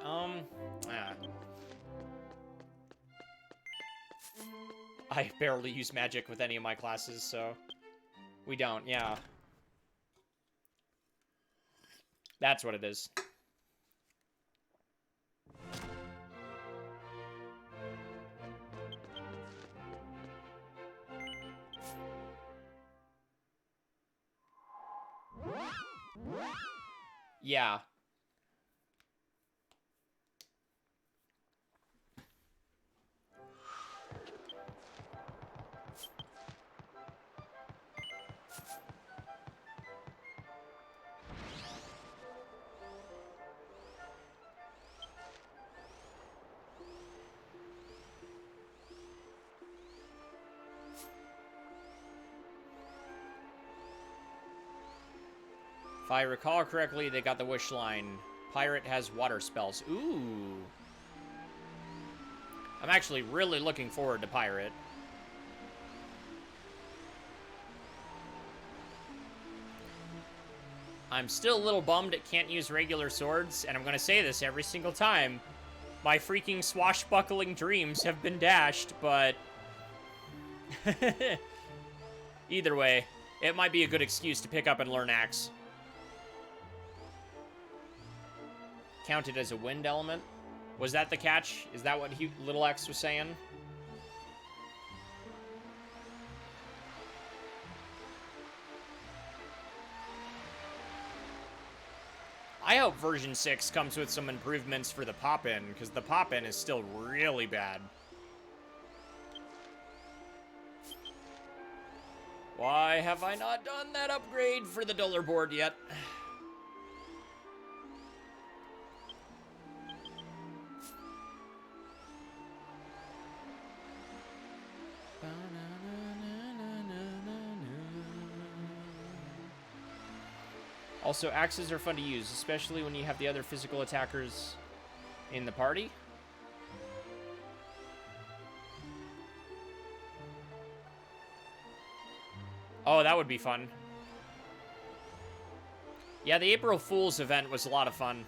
[SPEAKER 1] I barely use magic with any of my classes, so... We don't, yeah. That's what it is. Yeah. If I recall correctly, they got the wish line. Pirate has water spells. Ooh. I'm actually really looking forward to Pirate. I'm still a little bummed it can't use regular swords, and I'm going to say this every single time, My freaking swashbuckling dreams have been dashed, but... Either way, it might be a good excuse to pick up and learn Axe. Counted as a wind element? Was that the catch? Is that what Little X was saying? I hope version 6 comes with some improvements for the pop-in, because the pop-in is still really bad. Why have I not done that upgrade for the duller board yet? Also, axes are fun to use, especially when you have the other physical attackers in the party. Oh, that would be fun. Yeah, the April Fool's event was a lot of fun.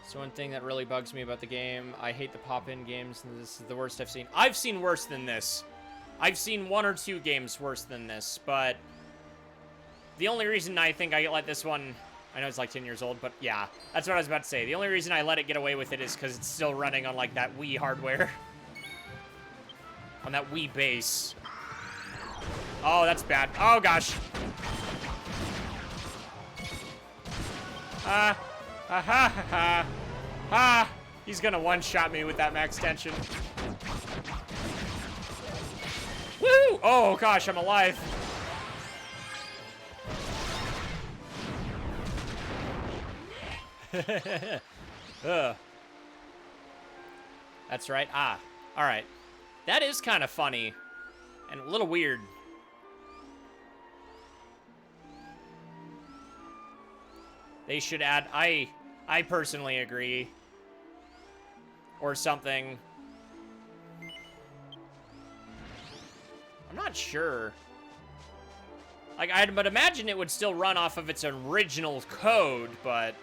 [SPEAKER 1] So one thing that really bugs me about the game, I hate the pop-in games, and this is the worst I've seen. I've seen worse than this. I've seen 1 or 2 games worse than this, but the only reason I think I let this one, I know it's like 10 years old, but yeah, that's what I was about to say. The only reason I let it get away with it is because it's still running on like that Wii hardware. On that Wii base. Oh, that's bad. Oh, gosh. He's gonna one-shot me with that max tension. Woo! Oh, gosh, I'm alive. That's right. Ah, all right. That is kind of funny and a little weird. They should add, I personally agree. Or something. I'm not sure. Like, but imagine it would still run off of its original code, but...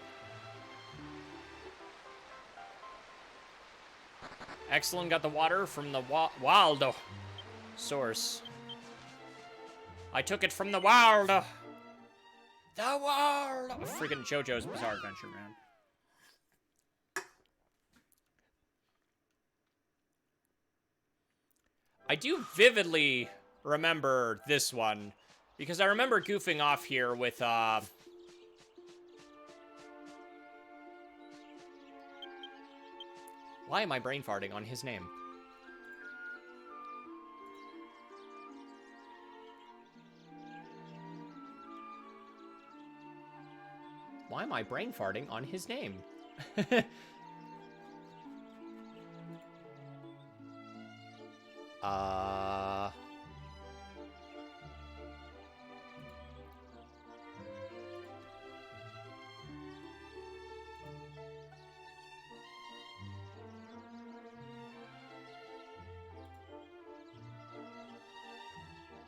[SPEAKER 1] Excellent got the water from the wild source. I took it from the wild. The wild. Freaking JoJo's Bizarre Adventure, man. I do vividly remember this one because I remember goofing off here with why am I brain farting on his name? Why am I brain farting on his name?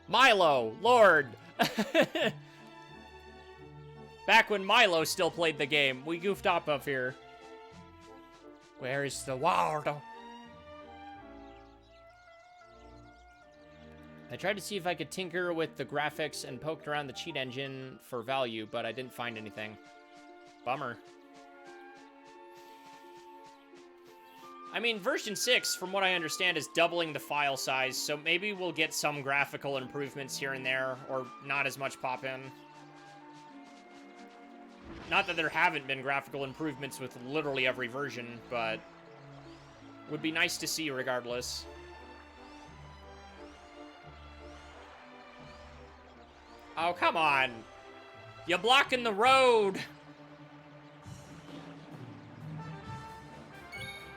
[SPEAKER 1] Milo, Lord. Back when Milo still played the game, we goofed up here. Where is the world? I tried to see if I could tinker with the graphics and poked around the cheat engine for value, but I didn't find anything. Bummer. I mean, version 6, from what I understand, is doubling the file size, so maybe we'll get some graphical improvements here and there, or not as much pop-in. Not that there haven't been graphical improvements with literally every version, but would be nice to see regardless. Oh, come on. You're blocking the road.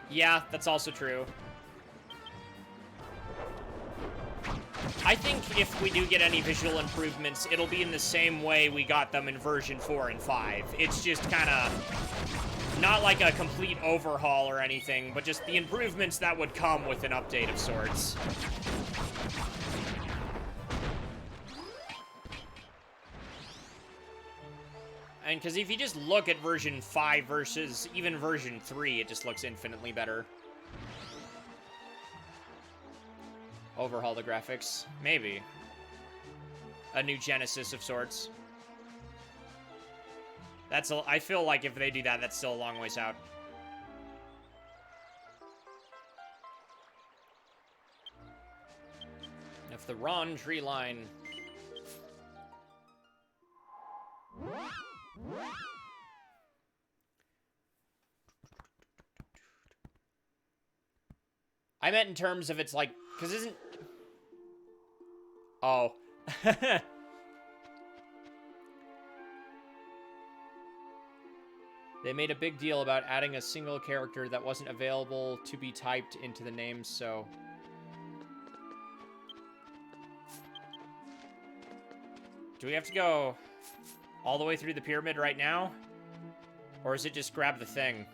[SPEAKER 1] Yeah, that's also true. I think if we do get any visual improvements, it'll be in the same way we got them in version 4 and 5. It's just kind of not like a complete overhaul or anything, but just the improvements that would come with an update of sorts. And because if you just look at version 5 versus even version 3, it just looks infinitely better. Overhaul the graphics. Maybe. A new Genesis of sorts. I feel like if they do that, that's still a long ways out. If the Ron tree line... I meant in terms of it's like... Because isn't... Oh. They made a big deal about adding a single character that wasn't available to be typed into the names, so... Do we have to go all the way through the pyramid right now? Or is it just grab the thing?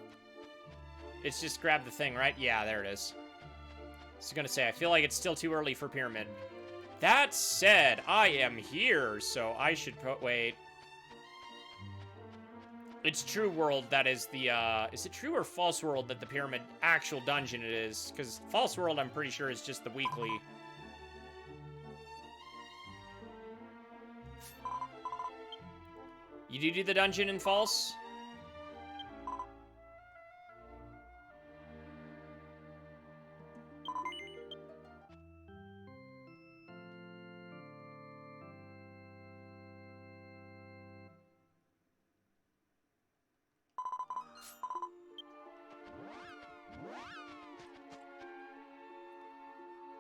[SPEAKER 1] It's just grab the thing, right? Yeah, there it is. I was gonna say, I feel like it's still too early for pyramid. That said, I am here, so I should wait. It's True World that is the, is it True or False World that the pyramid actual dungeon it is? Because False World, I'm pretty sure, is just the weekly. You do the dungeon in False?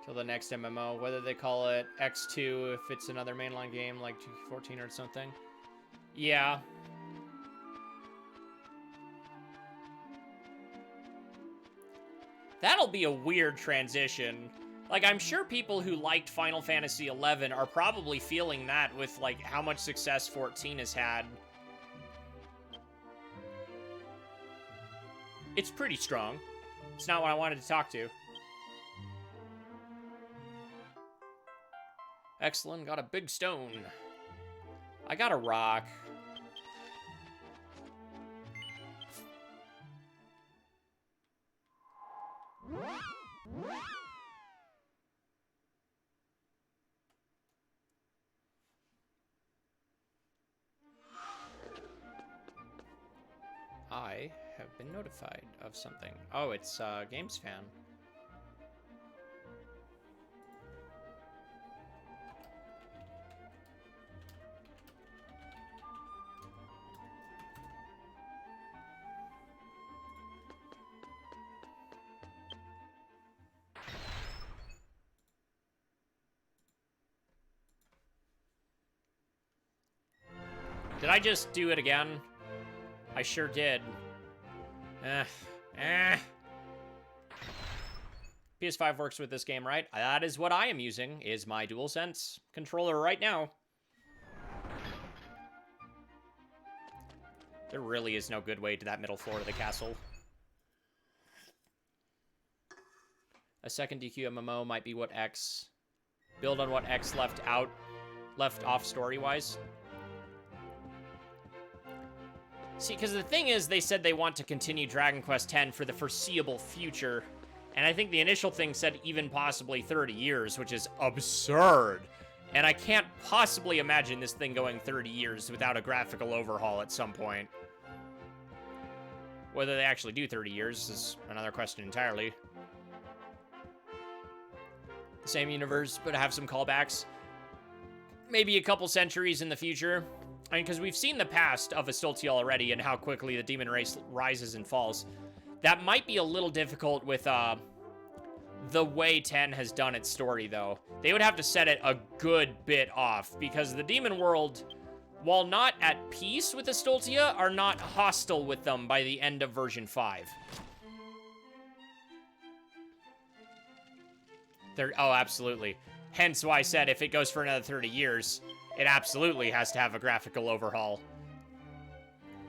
[SPEAKER 1] Till the next MMO, whether they call it X2 if it's another mainline game like 2K14 or something. Yeah. That'll be a weird transition. Like, I'm sure people who liked Final Fantasy XI are probably feeling that with, like, how much success 14 has had. It's pretty strong. It's not what I wanted to talk to. Excellent, got a big stone. I got a rock. I have been notified of something. Oh, it's Games Fan. Did I just do it again? I sure did. PS5 works with this game, right? That is what I am using, is my DualSense controller right now. There really is no good way to that middle floor of the castle. A second DQ MMO might be what X... Build on what X left off story-wise. See, because the thing is, they said they want to continue Dragon Quest X for the foreseeable future. And I think the initial thing said even possibly 30 years, which is absurd. And I can't possibly imagine this thing going 30 years without a graphical overhaul at some point. Whether they actually do 30 years is another question entirely. The same universe, but have some callbacks. Maybe a couple centuries in the future. I mean, because we've seen the past of Astiltia already and how quickly the demon race rises and falls. That might be a little difficult with the way 10 has done its story, though. They would have to set it a good bit off, because the demon world, while not at peace with Astiltia, are not hostile with them by the end of version 5. Oh, absolutely. Hence why I said if it goes for another 30 years... It absolutely has to have a graphical overhaul.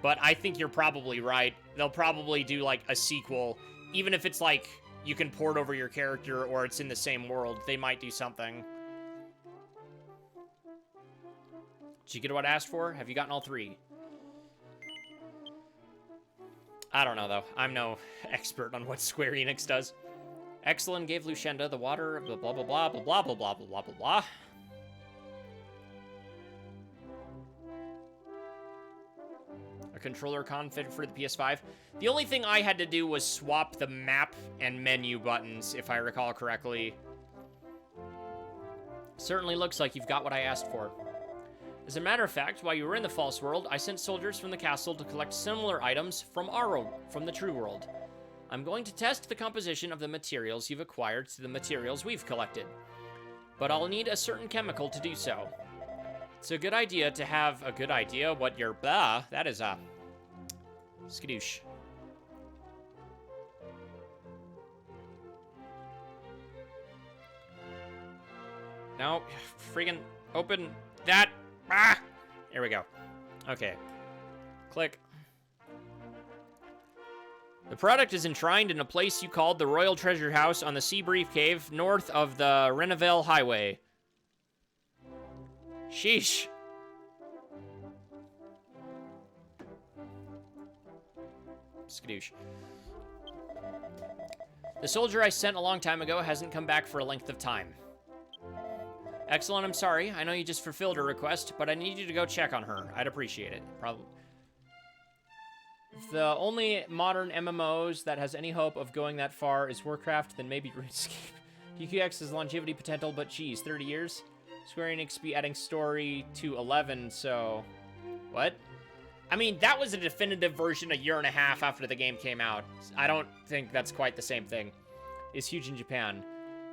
[SPEAKER 1] But I think you're probably right. They'll probably do, like, a sequel. Even if it's, like, you can port over your character or it's in the same world. They might do something. Did you get what I asked for? Have you gotten all 3? I don't know, though. I'm no expert on what Square Enix does. Excellent gave Lushenda the water, blah, blah, blah, blah, blah, blah, blah, blah, blah, blah, blah. A controller config for the PS5. The only thing I had to do was swap the map and menu buttons, if I recall correctly. Certainly looks like you've got what I asked for. As a matter of fact, while you were in the false world, I sent soldiers from the castle to collect similar items from the true world. I'm going to test the composition of the materials you've acquired to the materials we've collected. But I'll need a certain chemical to do so. It's a good idea to have a good idea what your that is a skadoosh. No, friggin' open that. Here we go. Okay. Click. The product is enshrined in a place you called the Royal Treasure House on the Sea Brief Cave north of the Reneville Highway. Sheesh. Skadoosh. The soldier I sent a long time ago hasn't come back for a length of time. Excellent, I'm sorry. I know you just fulfilled her request, but I need you to go check on her. I'd appreciate it. Probably. If the only modern MMOs that has any hope of going that far is Warcraft, then maybe RuneScape. DQX has longevity potential, but geez, 30 years? Square Enix be adding story to 11, so... What? I mean, that was a definitive version a year and a half after the game came out. I don't think that's quite the same thing. It's huge in Japan.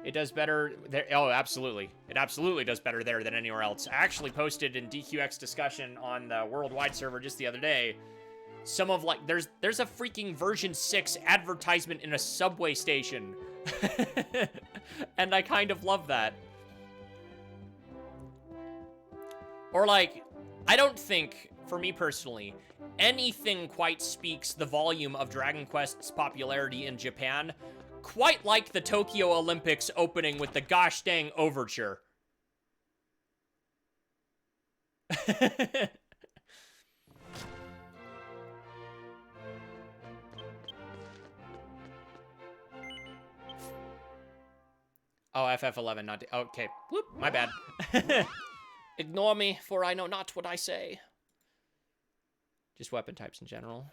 [SPEAKER 1] It does better there. Oh, absolutely. It absolutely does better there than anywhere else. I actually posted in DQX discussion on the worldwide server just the other day. Some of, like, there's a freaking version 6 advertisement in a subway station. And I kind of love that. Or, like, I don't think, for me personally, anything quite speaks the volume of Dragon Quest's popularity in Japan quite like the Tokyo Olympics opening with the gosh dang overture. Oh, FF11, not... Okay, whoop, my bad. Ignore me, for I know not what I say. Just weapon types in general.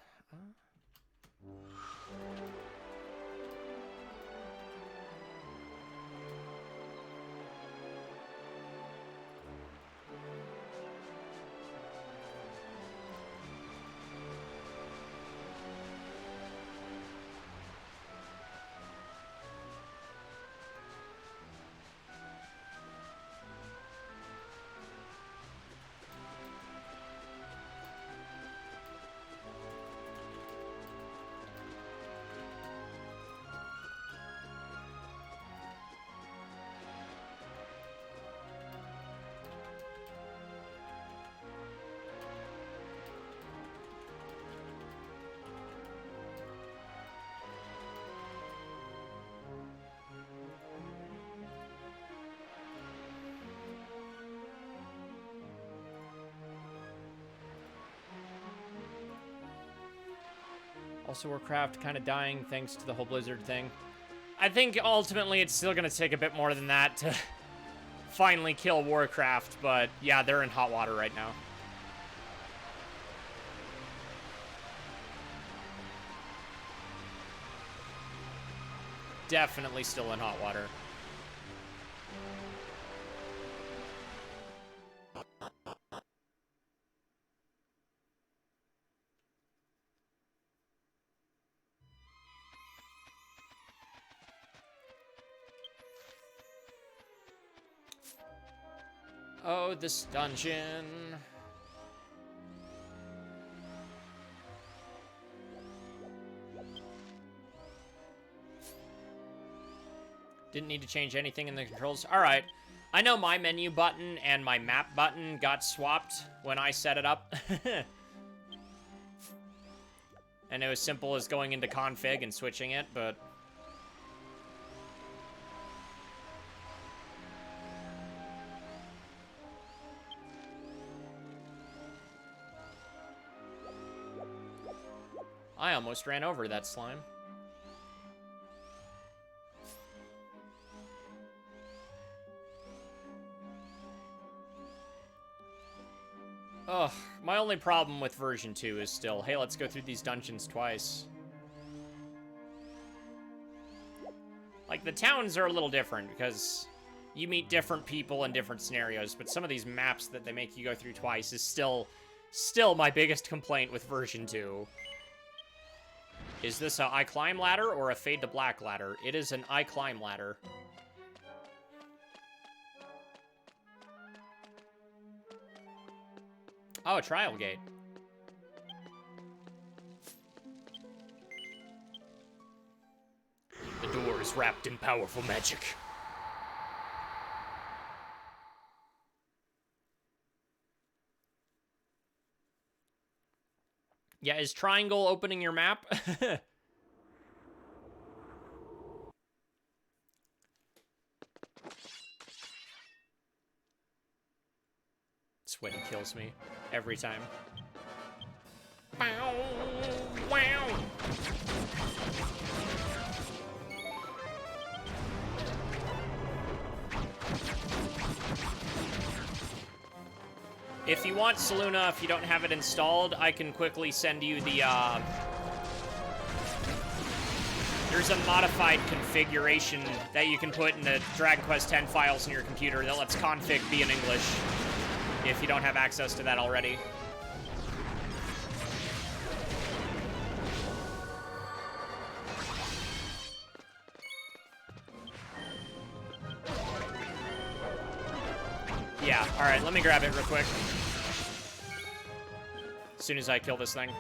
[SPEAKER 1] Also, Warcraft kind of dying thanks to the whole Blizzard thing. I think ultimately it's still going to take a bit more than that to finally kill Warcraft, but yeah, they're in hot water right now. Definitely still in hot water. Oh, this dungeon. Didn't need to change anything in the controls. All right. I know my menu button and my map button got swapped when I set it up. And it was simple as going into config and switching it, but... I almost ran over that slime. Ugh, my only problem with version 2 is still, hey, let's go through these dungeons twice. Like, the towns are a little different because you meet different people in different scenarios, but some of these maps that they make you go through twice is still my biggest complaint with version 2. Is this a I climb ladder or a fade to black ladder? It is an I climb ladder. Oh, trial gate. The door is wrapped in powerful magic. Yeah, is triangle opening your map? Sweaty kills me every time. Bow, wow. If you want Saluna, if you don't have it installed, I can quickly send you the, there's a modified configuration that you can put in the Dragon Quest X files in your computer that lets config be in English, if you don't have access to that already. Yeah, alright, let me grab it real quick. As soon as I kill this thing.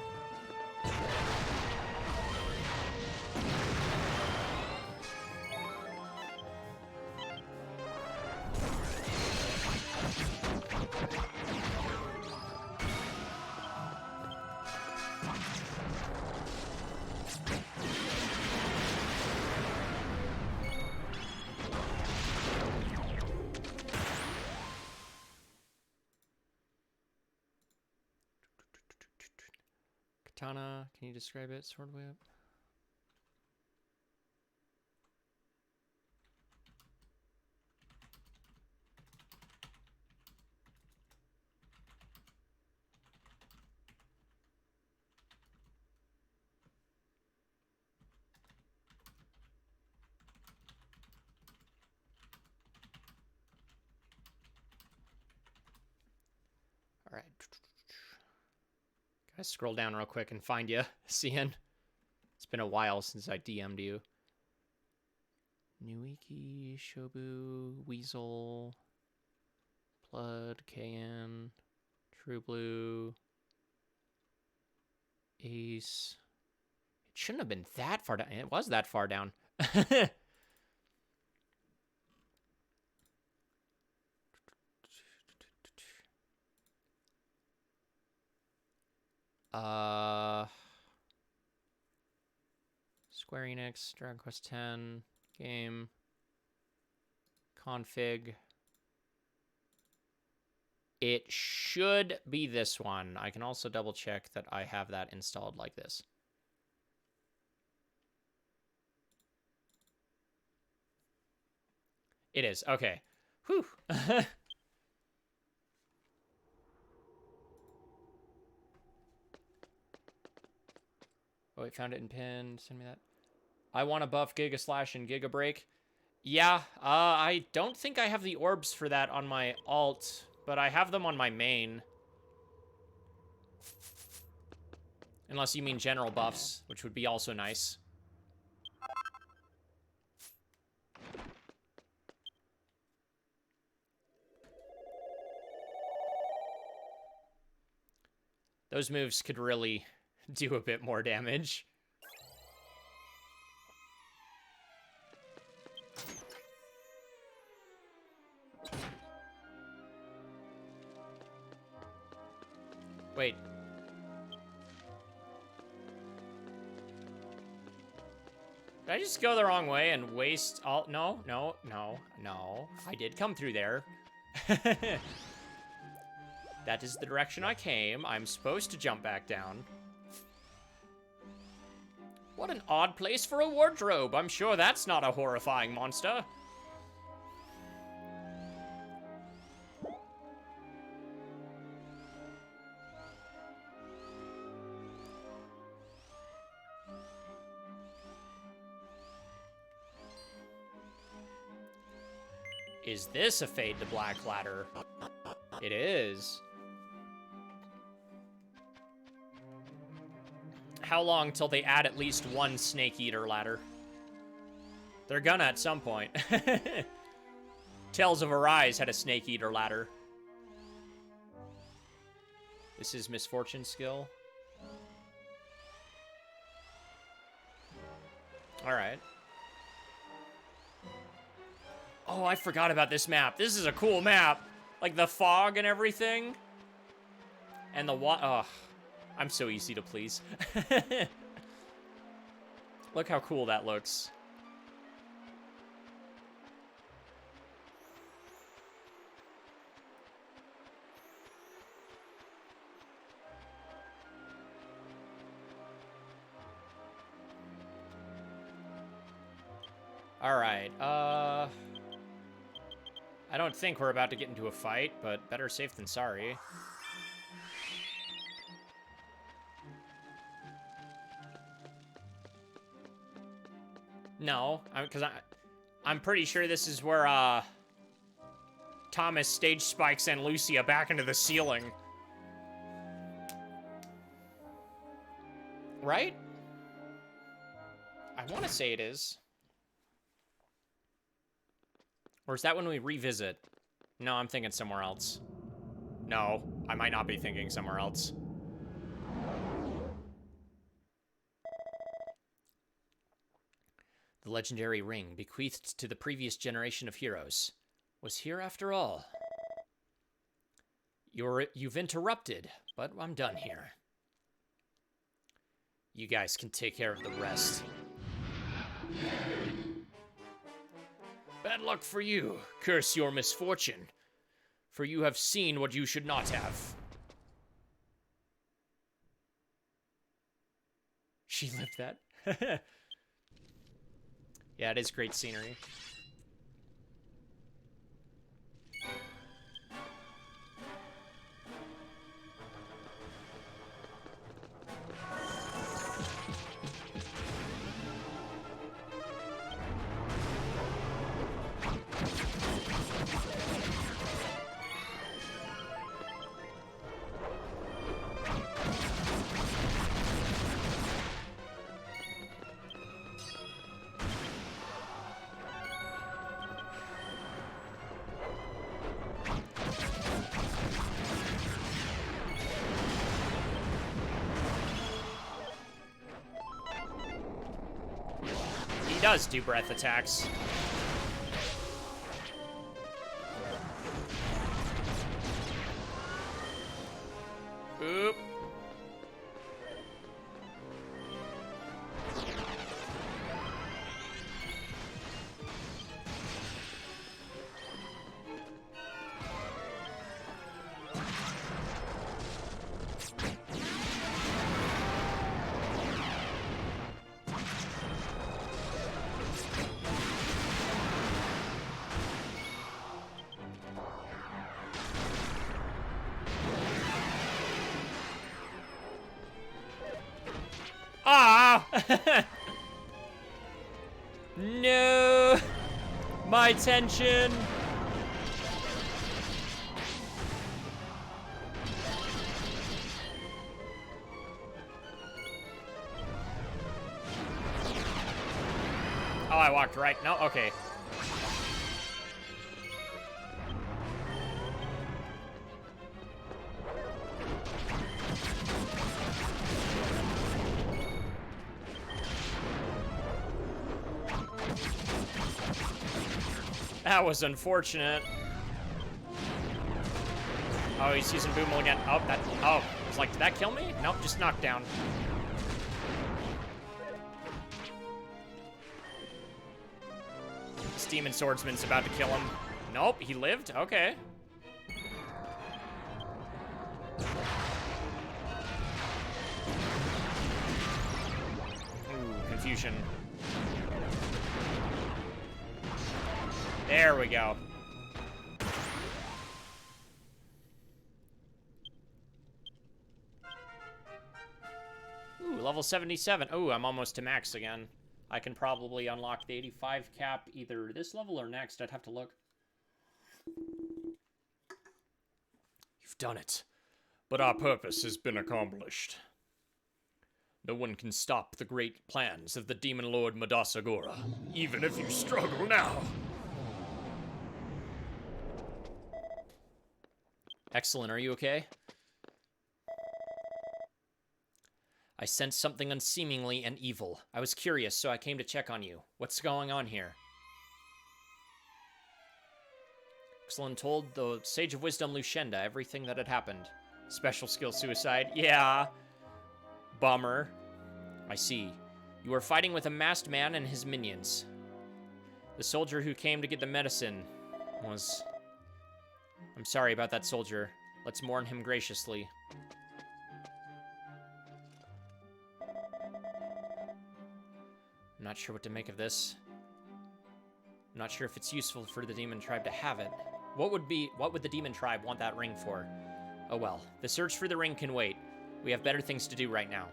[SPEAKER 1] Katana, can you describe it? Sword whip. All right. Gotta scroll down real quick and find you, Cian. It's been a while since I DM'd you. Nuiki, Shobu, Weasel, Blood, KN, True Blue, Ace. It shouldn't have been that far down. It was that far down. Square Enix, Dragon Quest X, game, config. It should be this one. I can also double check that I have that installed like this. It is, okay. Whew. Oh, wait, found it in pin. Send me that. I want to buff Giga Slash and Giga Break. Yeah, I don't think I have the orbs for that on my alt, but I have them on my main. Unless you mean general buffs, which would be also nice. Those moves could really do a bit more damage. Wait. Did I just go the wrong way and waste all... No, no, no, no. I did come through there. That is the direction I came. I'm supposed to jump back down. What an odd place for a wardrobe. I'm sure that's not a horrifying monster. Is this a Fade to Black ladder? It is. How long till they add at least one Snake Eater ladder? They're gonna at some point. Tales of Arise had a Snake Eater ladder. This is Misfortune skill. Alright. Oh, I forgot about this map. This is a cool map. Like the fog and everything. And the oh, I'm so easy to please. Look how cool that looks. All right, I don't think we're about to get into a fight, but better safe than sorry. No, because I'm pretty sure this is where Thomas stage spikes and Lucia back into the ceiling. Right? I want to say it is. Or is that when we revisit? No, I'm thinking somewhere else. No, I might not be thinking somewhere else. The legendary ring, bequeathed to the previous generation of heroes, was here after all. You've interrupted, but I'm done here. You guys can take care of the rest. Bad luck for you. Curse your misfortune. For you have seen what you should not have. She lived that. Yeah, it is great scenery. He does do breath attacks. Oop. Ah! No! My tension! Oh, I walked right. No, okay. That was unfortunate. Oh, he's using Boomal again. Oh, that. Oh, I was like, did that kill me? Nope, just knocked down. This demon swordsman's about to kill him. Nope, he lived? Okay. Ooh, execution. There we go. Ooh, level 77. Ooh, I'm almost to max again. I can probably unlock the 85 cap either this level or next. I'd have to look. You've done it. But our purpose has been accomplished. No one can stop the great plans of the Demon Lord Madasagora, even if you struggle now. Excellent, are you okay? I sensed something unseemingly and evil. I was curious, so I came to check on you. What's going on here? Excellent told the Sage of Wisdom Lushenda everything that had happened. Special skill suicide. Yeah. Bummer. I see. You were fighting with a masked man and his minions. The soldier who came to get the medicine was... I'm sorry about that soldier. Let's mourn him graciously. I'm not sure what to make of this. I'm not sure if it's useful for the demon tribe to have it. What would the demon tribe want that ring for? Oh well, the search for the ring can wait. We have better things to do right now.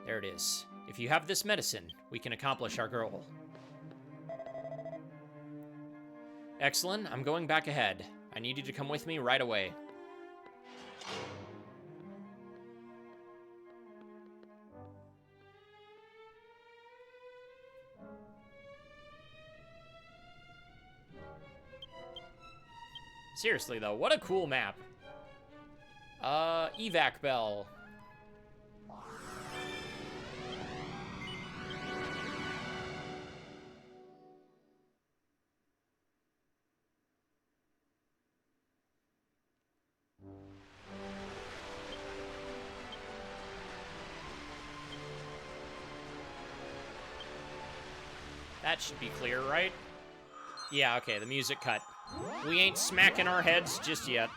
[SPEAKER 1] There it is. If you have this medicine, we can accomplish our goal. Excellent, I'm going back ahead. I need you to come with me right away. Seriously, though, what a cool map. Evac bell. That should be clear, right? Yeah, okay, the music cut. We ain't smacking our heads just yet.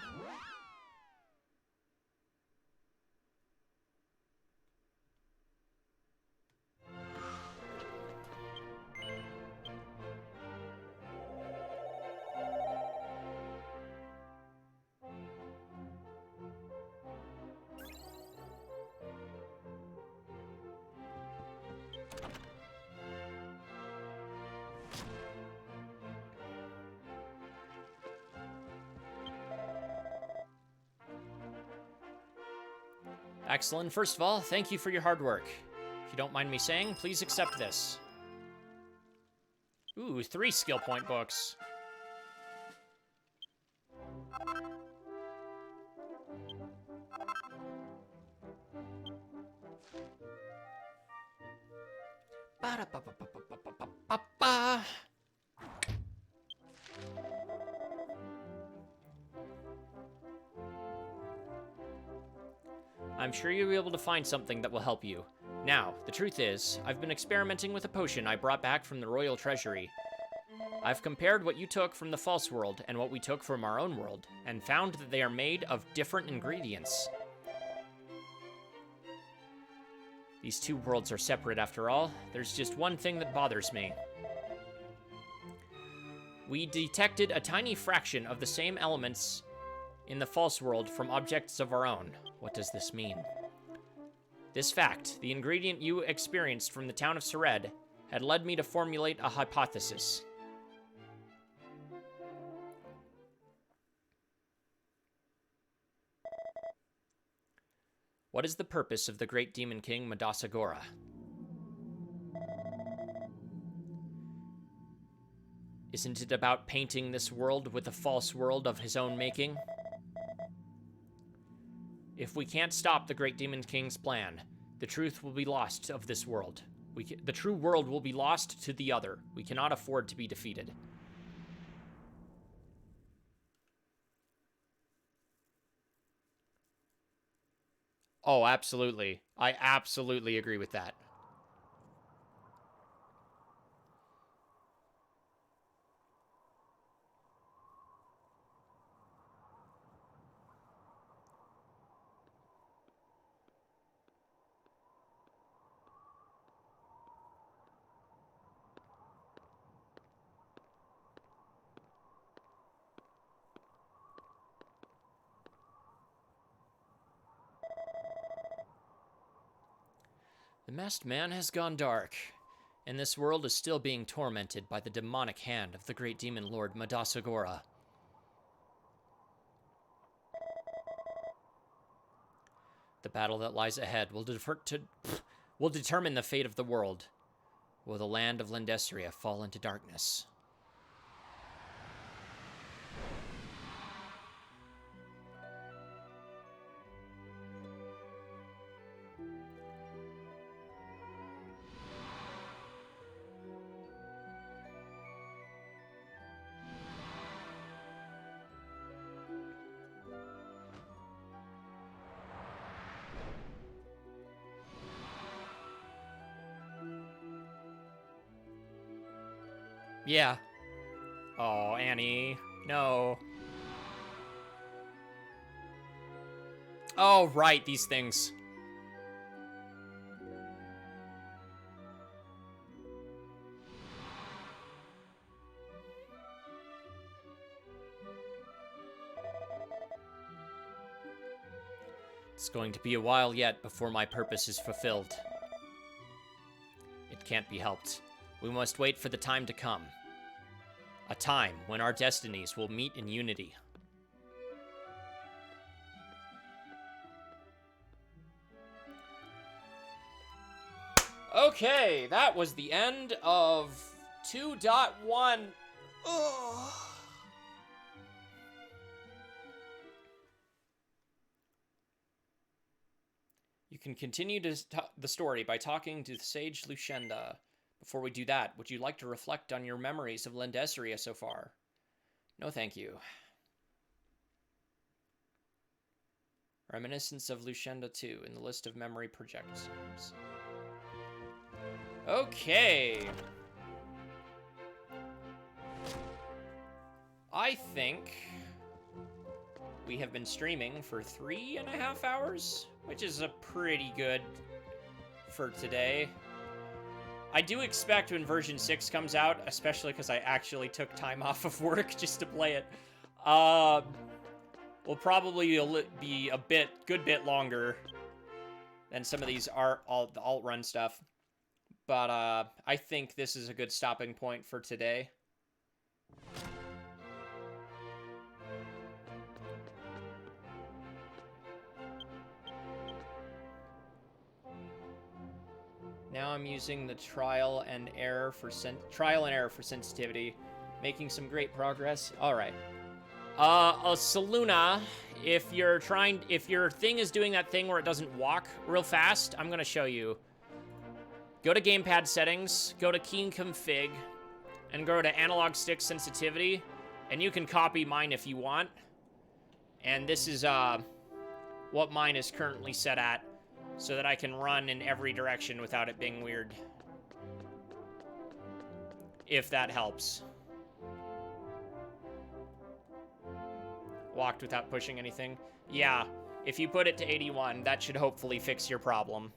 [SPEAKER 1] Excellent. First of all, thank you for your hard work. If you don't mind me saying, please accept this. Ooh, 3 skill point books. Ba-da-ba-ba-ba-ba-ba-ba-ba. I'm sure you'll be able to find something that will help you. Now, the truth is, I've been experimenting with a potion I brought back from the Royal Treasury. I've compared what you took from the false world and what we took from our own world, and found that they are made of different ingredients. These two worlds are separate after all. There's just one thing that bothers me. We detected a tiny fraction of the same elements in the false world from objects of our own. What does this mean? This fact, the ingredient you experienced from the town of Sered, had led me to formulate a hypothesis. What is the purpose of the great demon king Madasagora? Isn't it about painting this world with a false world of his own making? If we can't stop the great demon king's plan, the truth will be lost of this world. The true world will be lost to the other. We cannot afford to be defeated. Oh, absolutely. I absolutely agree with that. The masked man has gone dark, and this world is still being tormented by the demonic hand of the great demon lord Madasagora. The battle that lies ahead will determine the fate of the world. Will the land of Lendestria fall into darkness? Yeah. Oh, Annie. No. Oh, right, these things. It's going to be a while yet before my purpose is fulfilled. It can't be helped. We must wait for the time to come. A time when our destinies will meet in unity. Okay, that was the end of 2.1. Ugh. You can continue the story by talking to Sage Lushenda. Before we do that, would you like to reflect on your memories of Lendestria so far? No, thank you. Reminiscence of Lushenda 2 in the list of memory projections. Okay. I think we have been streaming for 3.5 hours, which is a pretty good for today. I do expect when version 6 comes out, especially because I actually took time off of work just to play it, will probably be a good bit longer than some of these alt-run stuff. But I think this is a good stopping point for today. Now I'm using the trial and error for sensitivity, making some great progress. All right. Saluna, if your thing is doing that thing where it doesn't walk real fast, I'm gonna show you. Go to gamepad settings, go to key config, and go to analog stick sensitivity, and you can copy mine if you want. And this is what mine is currently set at, so that I can run in every direction without it being weird. If that helps. Walked without pushing anything. Yeah, if you put it to 81, that should hopefully fix your problem.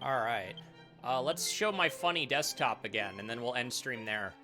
[SPEAKER 1] Alright. Let's show my funny desktop again, and then we'll end stream there.